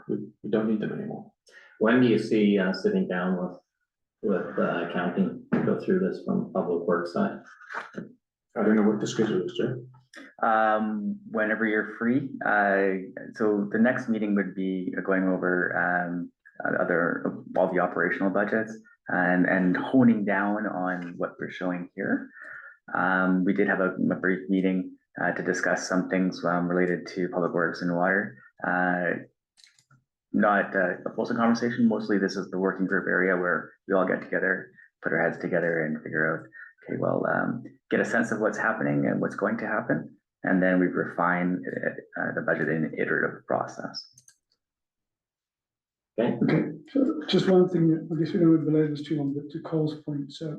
we don't need them anymore. When do you see sitting down with accounting to go through this from Public Works side? I don't know what the schedule is, Joe. Whenever you're free. So the next meeting would be going over all the operational budgets and honing down on what we're showing here. We did have a brief meeting to discuss some things related to Public Works and water. Not a fulsome conversation. Mostly this is the working group area where we all get together, put our heads together and figure out, okay, well, get a sense of what's happening and what's going to happen. And then we refine the budget in an iterative process. Okay, so just one thing, I guess we don't belabor this too long, but to Cole's point, so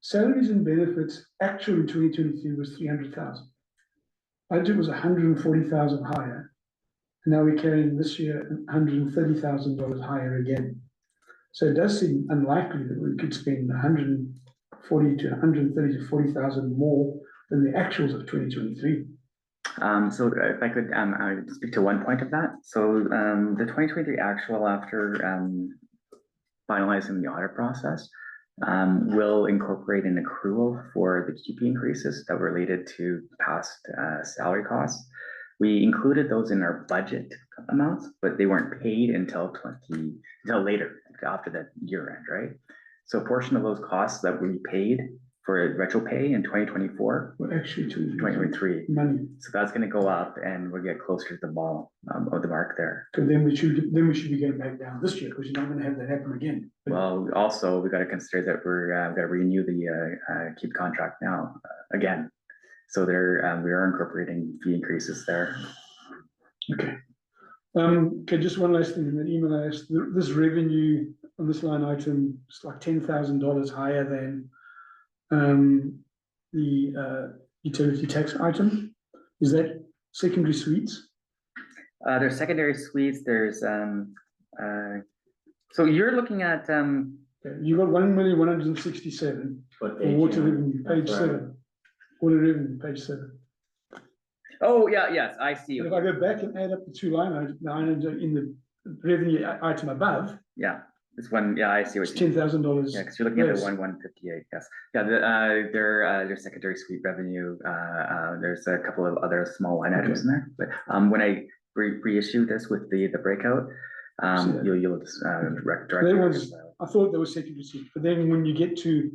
salaries and benefits actually in 2023 was 300,000. Budget was 140,000 higher. And now we're carrying this year $130,000 higher again. So it does seem unlikely that we could spend 140 to 130 to 40,000 more than the actuals of 2023. So if I could I would speak to one point of that. So the 2023 actual, after finalizing the audit process, will incorporate an accrual for the QP increases that were related to past salary costs. We included those in our budget amounts, but they weren't paid until later, after the year end, right? So a portion of those costs that we paid for retro pay in 2024, Well, actually, to 2023. money. So that's gonna go up and we'll get closer to the ball of the mark there. Because then we should be going back down this year, because you're not gonna have that happen again. But Well, also, we gotta consider that we're gonna renew the keep contract now, again. So there, we are incorporating fee increases there. Okay. Okay, just one last thing, in that email I asked, this revenue on this line item is like $10,000 higher than the utility tax item. Is that secondary suites? There's secondary suites, there's, so you're looking at, Okay, you got 1,167,000 What for page water you on? revenue, page That's right. 7. Water revenue, page 7. oh, yeah, yes, I see. If I go back and add up the two line items in the revenue item above, Yeah, this one, yeah, I see what it's you. $10,000. Yeah, because you're looking at the less. 1,158, yes. Yeah, their secondary suite revenue, there's a couple of other small line items in there. But when I reissue this with the breakout, See that. you'll just direct. That was, I thought there was secondary suite, but then when you get to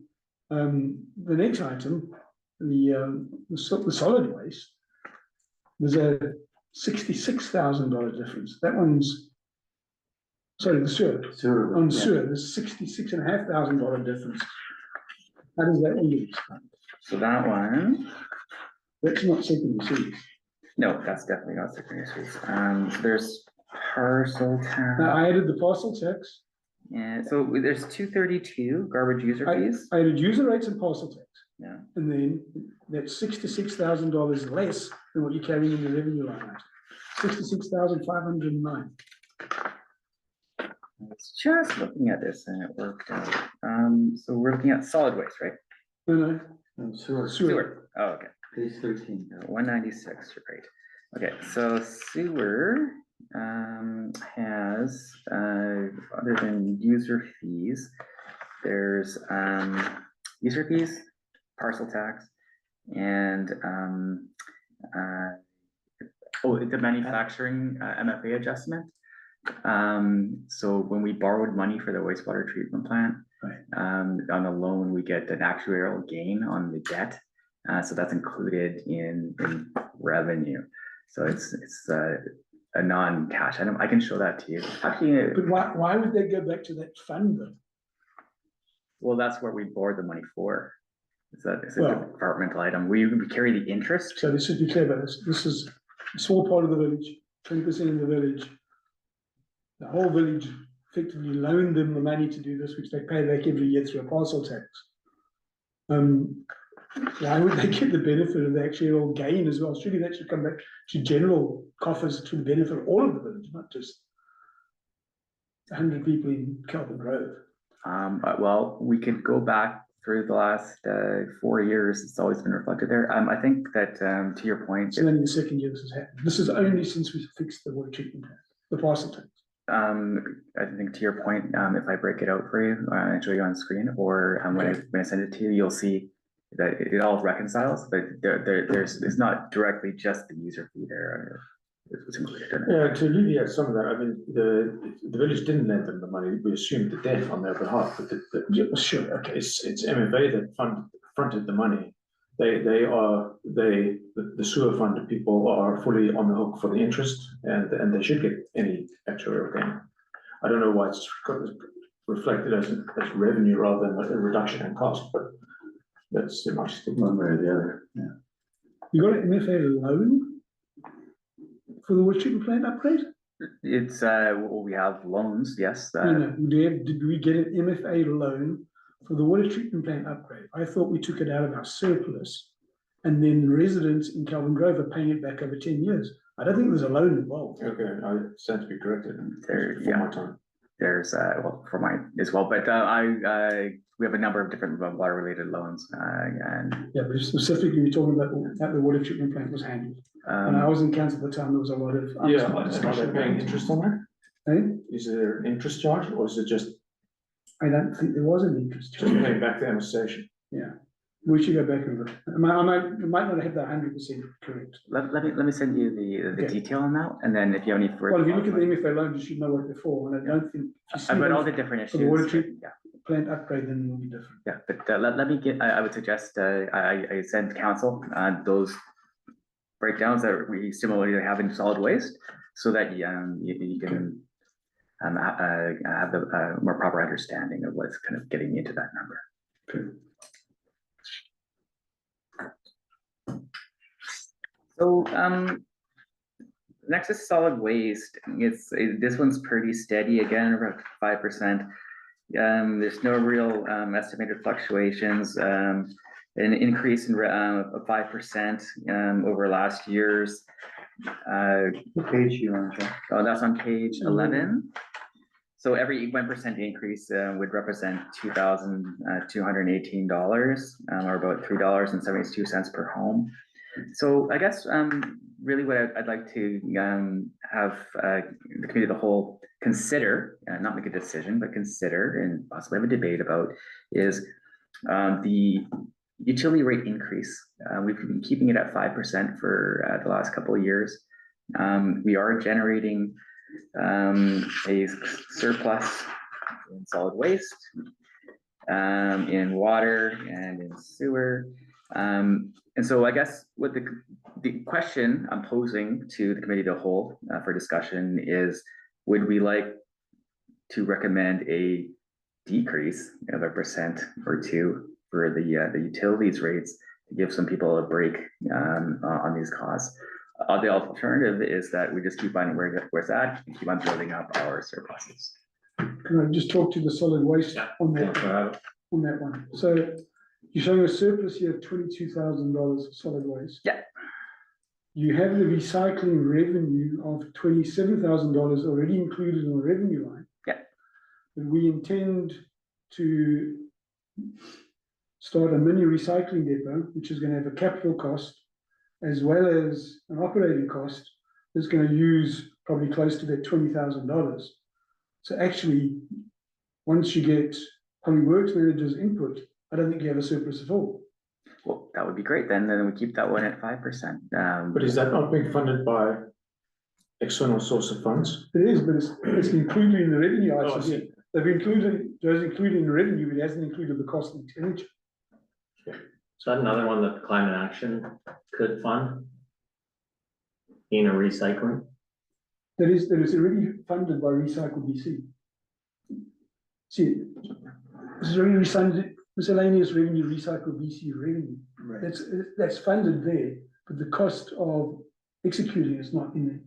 the next item, the solid waste, there's a $66,000 difference. That one's, sorry, the sewer. On sewer, there's $66,500 difference. How does that one get explained? So that one, That's not secondary suites. no, that's definitely not secondary suites. There's parcel tax. I added the parcel tax, Yeah, so there's 232 garbage user fees. I added user rates and parcel tax. Yeah. And then that's $66,000 less than what you're carrying in the revenue line item. 66,509. I was just looking at this and it worked out. So we're looking at solid waste, right? No, Sewer, sewer. Oh, okay. page 13. 196, right. Okay, so sewer has other than user fees, there's user fees, parcel tax, and the manufacturing MFA adjustment. So when we borrowed money for the wastewater treatment plant, on the loan, we get an actuarial gain on the debt. So that's included in revenue. So it's a non-cash item. I can show that to you. Actually, But why would they go back to that fund though? well, that's where we borrowed the money for. It's a Well- departmental item. We carry the interest. So this should be clear about this. This is a small part of the village, 20% of the village. The whole village effectively loaned them the money to do this, which they pay back every year through a parcel tax. Why would they get the benefit of the actual gain as well? Surely that should come back to general coffers to the benefit of all of the village, not just 100 people in Kelvin Grove. Well, we could go back through the last 4 years. It's always been reflected there. I think that to your point, It's only the second year this has happened. This is only since we fixed the water treatment plant, the parcel tax. I think to your point, if I break it out for you and show you on screen, or when I send it to you, you'll see that it all reconciles, but it's not directly just the user fee there. It's included in it. Yeah, to alleviate some of that, I mean, the village didn't lend them the money, we assumed the debt on their behalf, but Yeah, sure, okay. it's MFA that fronted the money. The sewer fund people are fully on the hook for the interest, and they should get any actuarial gain. I don't know why it's reflected as revenue rather than a reduction in cost, but that's much One way or the other, yeah. You got an MFA loan for the water treatment plant upgrade? It's well, we have loans, yes. No. Did we get an MFA loan for the water treatment plant upgrade? I thought we took it out of our surplus, and then residents in Kelvin Grove are paying it back over 10 years. I don't think there's a loan involved. Okay, I stand to be corrected. There, Before yeah. my time. There's well for mine as well, but we have a number of different water related loans and Yeah, but specifically, we're talking about how the water treatment plant was handled. And I was in council at the time, there was a lot of. Yeah, are they paying interest on that? Eh? Is there an interest charge, or is it just I don't think there was an interest. paying back the amortization? Yeah. We should go back and look. I might not have that 100% correct. Let me send you the Okay. detail on that, and then if you have any further. Well, if you look at the MFA loans, you should know what they're for, and I don't think. if you see I've got one all the different for the water issues. treatment Yeah. plant upgrade, then it'll be different. Yeah, but let me get, I would suggest, I send council, those breakdowns that we similarly have in solid waste, so that, you can, have the, more proper understanding of what's kind of getting into that number. Okay. So, next is solid waste. This one's pretty steady, again, around 5%. There's no real estimated fluctuations. An increase in of 5% over last year's. What page you on, John? Oh, that's on page 11. So every 1% increase would represent $2,218, or about $3.72 per home. So I guess really what I'd like to have the committee of the whole consider, not make a decision, but consider and possibly have a debate about is the utility rate increase. We've been keeping it at 5% for the last couple of years. We are generating a surplus in solid waste, in water and in sewer. And so I guess what the question I'm posing to the committee of the whole for discussion is, would we like to recommend a decrease of 1% or 2% for the utilities rates to give some people a break on these costs? The alternative is that we just keep finding where it's at and keep on building up our surpluses. Can I just talk to the solid waste on that one? So you're showing a surplus here of $22,000 of solid waste. Yeah. You have the recycling revenue of $27,000 already included in the revenue line. Yeah. But we intend to start a mini recycling depot, which is going to have a capital cost as well as an operating cost that's going to use probably close to that $20,000. So actually, once you get public works manager's input, I don't think you have a surplus at all. Well, that would be great then. Then we keep that one at 5%. But is that not being funded by external source of funds? It is, but it's included in the revenue. Oh, I see. They've included in the revenue, but it hasn't included the cost and expenditure. Is that another one that climate action could fund? In a recycling? That is already funded by Recycle BC. See, this is already funded, miscellaneous revenue, Recycle BC revenue. Right. That's funded there, but the cost of executing is not in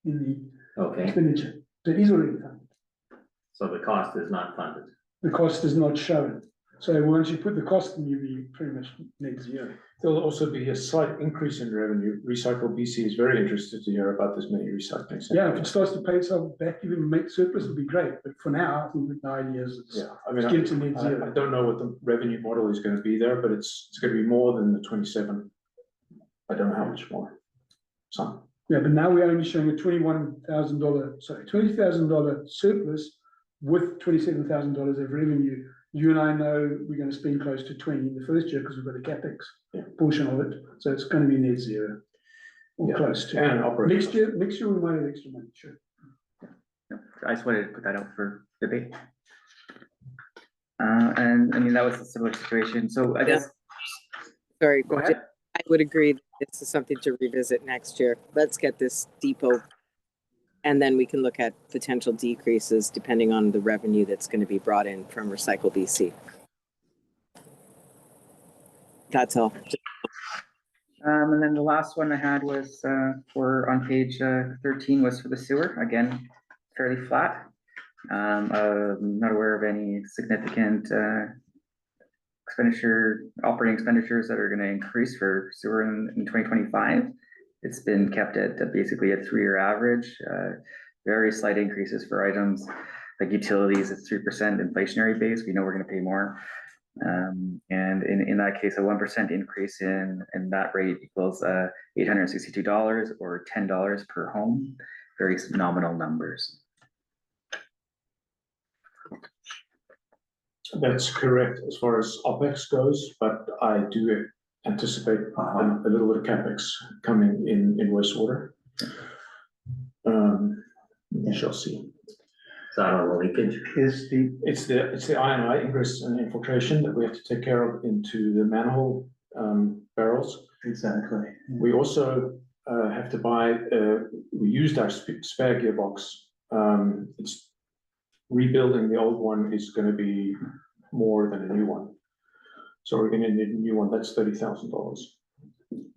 the Okay, expenditure. That is already funded. so the cost is not funded. The cost is not shown. So once you put the cost in, you'll be pretty much net zero. There'll also be a slight increase in revenue. Recycle BC is very interested to hear about this mini recycling center. Yeah, if it starts to pay itself back, even make surplus would be great. But for now, I think with 9 years, Yeah, I mean, let's get it to net I zero. don't know what the revenue model is going to be there, but it's going to be more than the 27. I don't know how much more. Some. Yeah, but now we're only showing a $20,000 surplus with $27,000 of revenue. You and I know we're going to spend close to 20 in the first year because we've got a capex portion of it. So it's going to be net zero or close to. And operating. Next year we might have extra money, sure. I just wanted to put that out for debate. And I mean, that was a similar situation. So I guess, Sorry, go ahead. I would agree that this is something to revisit next year. Let's get this depot. And then we can look at potential decreases depending on the revenue that's going to be brought in from Recycle BC. That's all. And then the last one I had was on page 13 was for the sewer. Again, fairly flat. I'm not aware of any significant operating expenditures that are going to increase for sewer in 2025. It's been kept at basically a 3-year average. Very slight increases for items like utilities. It's 3% inflationary base. We know we're going to pay more. And in that case, a 1% increase in that rate equals $862 or $10 per home. Very nominal numbers. That's correct as far as OpEx goes, but I do anticipate a little bit of CapEx coming in wastewater. We shall see. Is that on the leakage? It's the INI, ingress and infiltration, that we have to take care of into the manhole barrels. Exactly. We also have to buy, we used our spare gearbox. It's rebuilding the old one is going to be more than a new one. So we're going to need a new one. That's $30,000.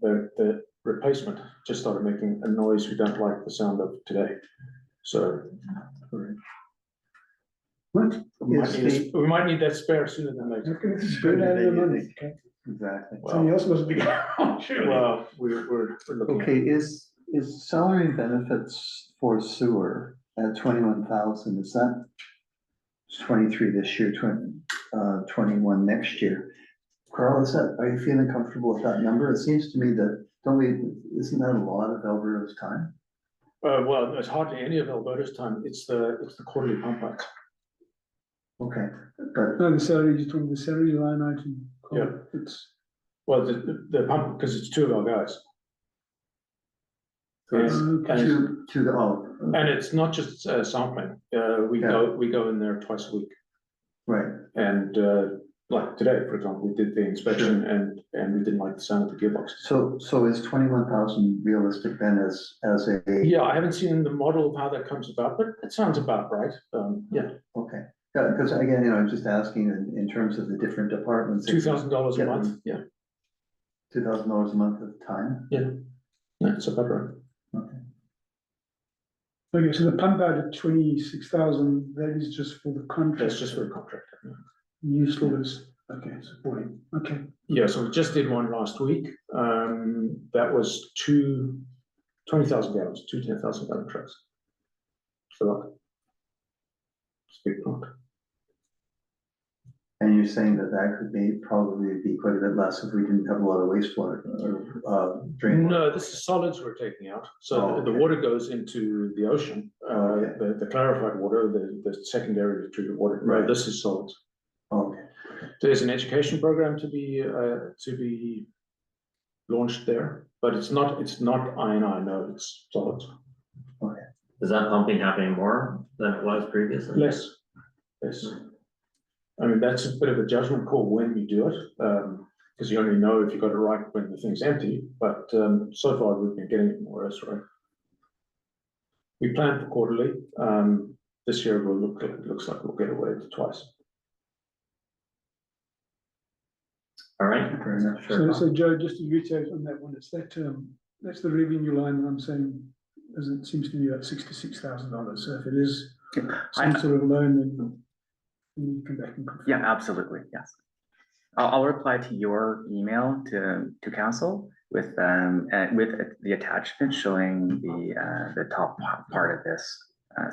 The replacement just started making a noise we don't like the sound of today. So What we might, is we might need that spare sooner than later. Okay, spread out of the money. Okay. exactly. Something else must be going on, surely. Well, we're looking. Okay, is salary and benefits for sewer at 21,000, is that? It's 23 this year, 21 next year. Carl, are you feeling comfortable with that number? It seems to me that, isn't that a lot of Alberta's time? Well, it's hardly any of Alberta's time. It's the quarterly pump out. Okay, but No, the salary, you're talking the salary line item. Yeah. It's, Well, the pump, because it's two of our guys. And, to the, and it's not just sampling. We go in there twice a week. right, And like today, for example, we did the inspection and we didn't like the sound of the gearbox. so is 21,000 realistic then as a? Yeah, I haven't seen the model of how that comes about, but it sounds about right. Yeah, Okay, because again, I'm just asking in terms of the different departments. $2,000 a month. Yeah, $2,000 a month of time. that's about right. okay, so the pump out at 26,000, that is just for the contract. That's just for a contractor. Yeah. You still is, okay, supporting, okay. Yeah, so we just did one last week. That was 20,000 gallons, 10,000 gallon trucks. So it's a big plant. And you're saying that could probably be quite a bit less if we didn't have a lot of wastewater or drain water? No, this is solids we're taking out. So the okay. water goes into the ocean, Okay. the clarified water, the secondary treated water. Right. This is solids. Okay, There's an education program to be launched there, but it's not INI, no, it's solids. Is that pumping happening more than it was previously? Less. I mean, that's a bit of a judgment call when you do it, because you only know if you got it right when the thing's empty, but so far we've been getting it more or less right. We planned for quarterly. This year it looks like we'll get away with twice. All right. fair enough, sure. So Joe, just to reiterate on that one, it's that, that's the revenue line that I'm saying, as it seems to be about $66,000. So if it is some sort of loan, then you come back and confirm. Yeah, absolutely, yes. I'll reply to your email to council with the attachment showing the top part of this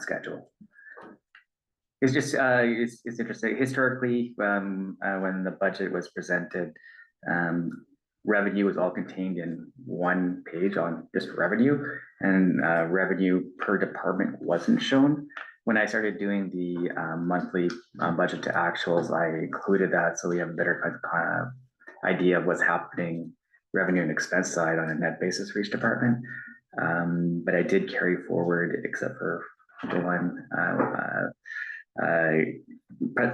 schedule. It's just it's interesting. Historically, when the budget was presented, revenue was all contained in one page on just revenue, and revenue per department wasn't shown. When I started doing the monthly budget to actuals, I included that so we have a better kind of idea of what's happening revenue and expense side on a net basis for each department. But I did carry forward, except for the one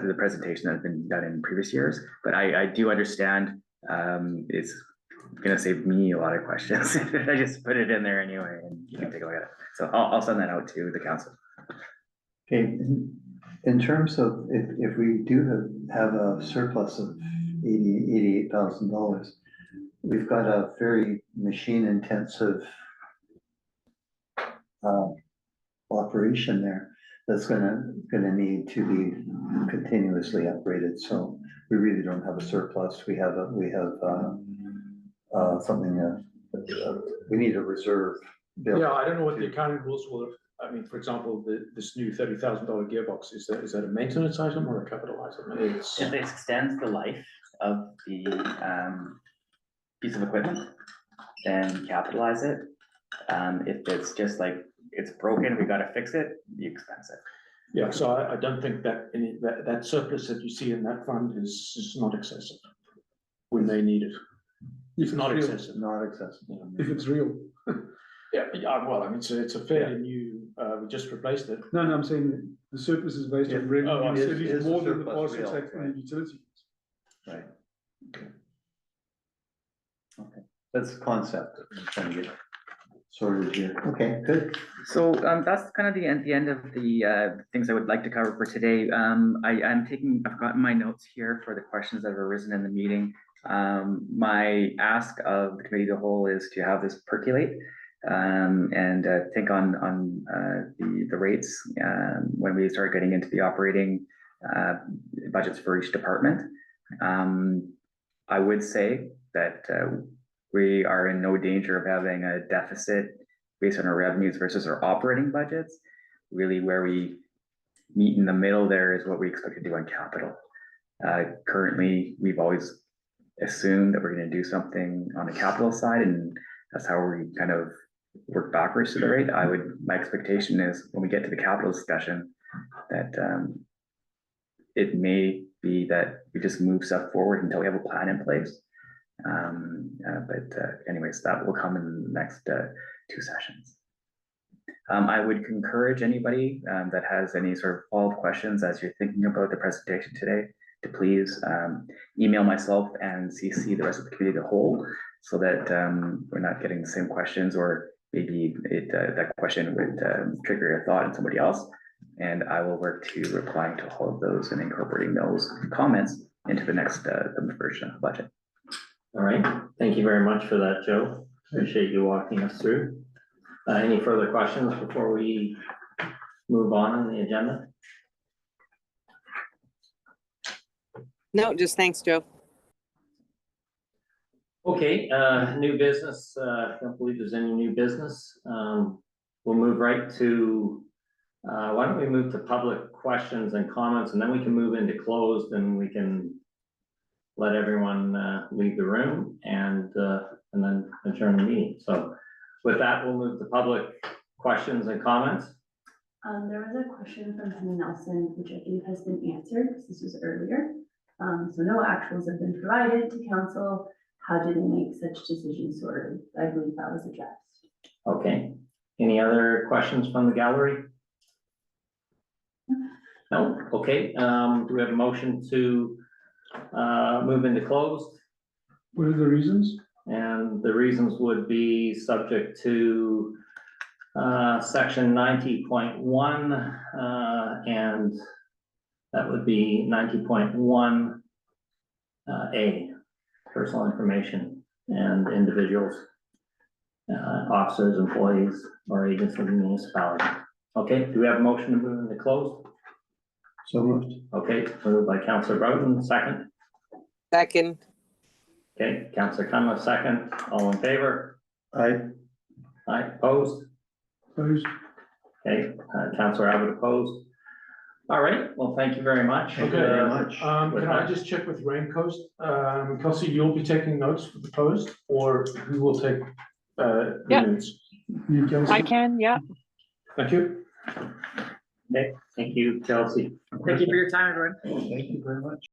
the presentation that has been done in previous years. But I do understand it's going to save me a lot of questions. I just put it in there anyway, and you can take a look at it. So I'll send that out to the council. Okay, in terms of if we do have a surplus of $88,000, we've got a very machine intensive operation there that's gonna need to be continuously upgraded. So we really don't have a surplus. We have something we need a reserve built. Yeah, I don't know what the accounting rules will. I mean, for example, this new $30,000 gearbox, is that a maintenance item or a capital item? If it extends the life of the piece of equipment, then capitalize it. If it's just like it's broken, we got to fix it, you expense it. Yeah, so I don't think that that surplus that you see in that fund is not excessive. We may need it. It's not real. excessive. Not accessible. If it's real. Yeah, well, I mean, it's a fairly new, we just replaced it. No, I'm saying the surplus is based on revenue. Oh, So is- it is is the more than the surplus partial real, tax right? and utility. Right. Okay, that's the concept that I'm trying to get sorted here. Okay, good. So that's kind of the end of the things I would like to cover for today. I've gotten my notes here for the questions that have arisen in the meeting. My ask of the committee of the whole is to have this percolate and think on the rates when we start getting into the operating budgets for each department. I would say that we are in no danger of having a deficit based on our revenues versus our operating budgets. Really, where we meet in the middle there is what we expect to do on capital. Currently, we've always assumed that we're going to do something on the capital side, and that's how we kind of work backwards to the rate. My expectation is when we get to the capital discussion that it may be that we just move stuff forward until we have a plan in place. Anyways, that will come in the next 2 sessions. I would encourage anybody that has any sort of follow-up questions as you're thinking about the presentation today to please email myself and CC the rest of the committee as a whole, so that we're not getting the same questions, or maybe that question would trigger a thought in somebody else. And I will work to replying to all of those and incorporating those comments into the next version of the budget. All right, thank you very much for that, Joe. Appreciate you walking us through. Any further questions before we move on in the agenda? No, just thanks, Joe. Okay, new business, I don't believe there's any new business. We'll move right to, why don't we move to public questions and comments, and then we can move into closed and we can let everyone leave the room and then adjourn the meeting. So with that, we'll move to public questions and comments. There was a question from Henry Nelson, which I believe has been answered, because this was earlier. So no actuals have been provided to council. How do they make such decisions sorted? I believe that was addressed. Okay, any other questions from the gallery? No, okay, do we have a motion to move into closed? What are the reasons? And the reasons would be subject to section 90.1 and that would be 90.1 A, personal information and individuals, officers, employees, or agents of the municipality. Okay, do we have a motion to move into closed? So moved. Okay, moved by Councillor Broughton, second. Second, Okay, Councillor Cunliffe, second. All in favor? Aye. Aye, opposed? Opposed? Okay, Councillor Abbott opposed. All right, well, thank you very much. Thank you very much. Can I just check with Raincoast? Kelsey, you'll be taking notes for the post, or who will take minutes? You, Kelsey? I can, yeah. Thank you. Okay, thank you, Chelsea. Thank you for your time, everyone. Thank you very much.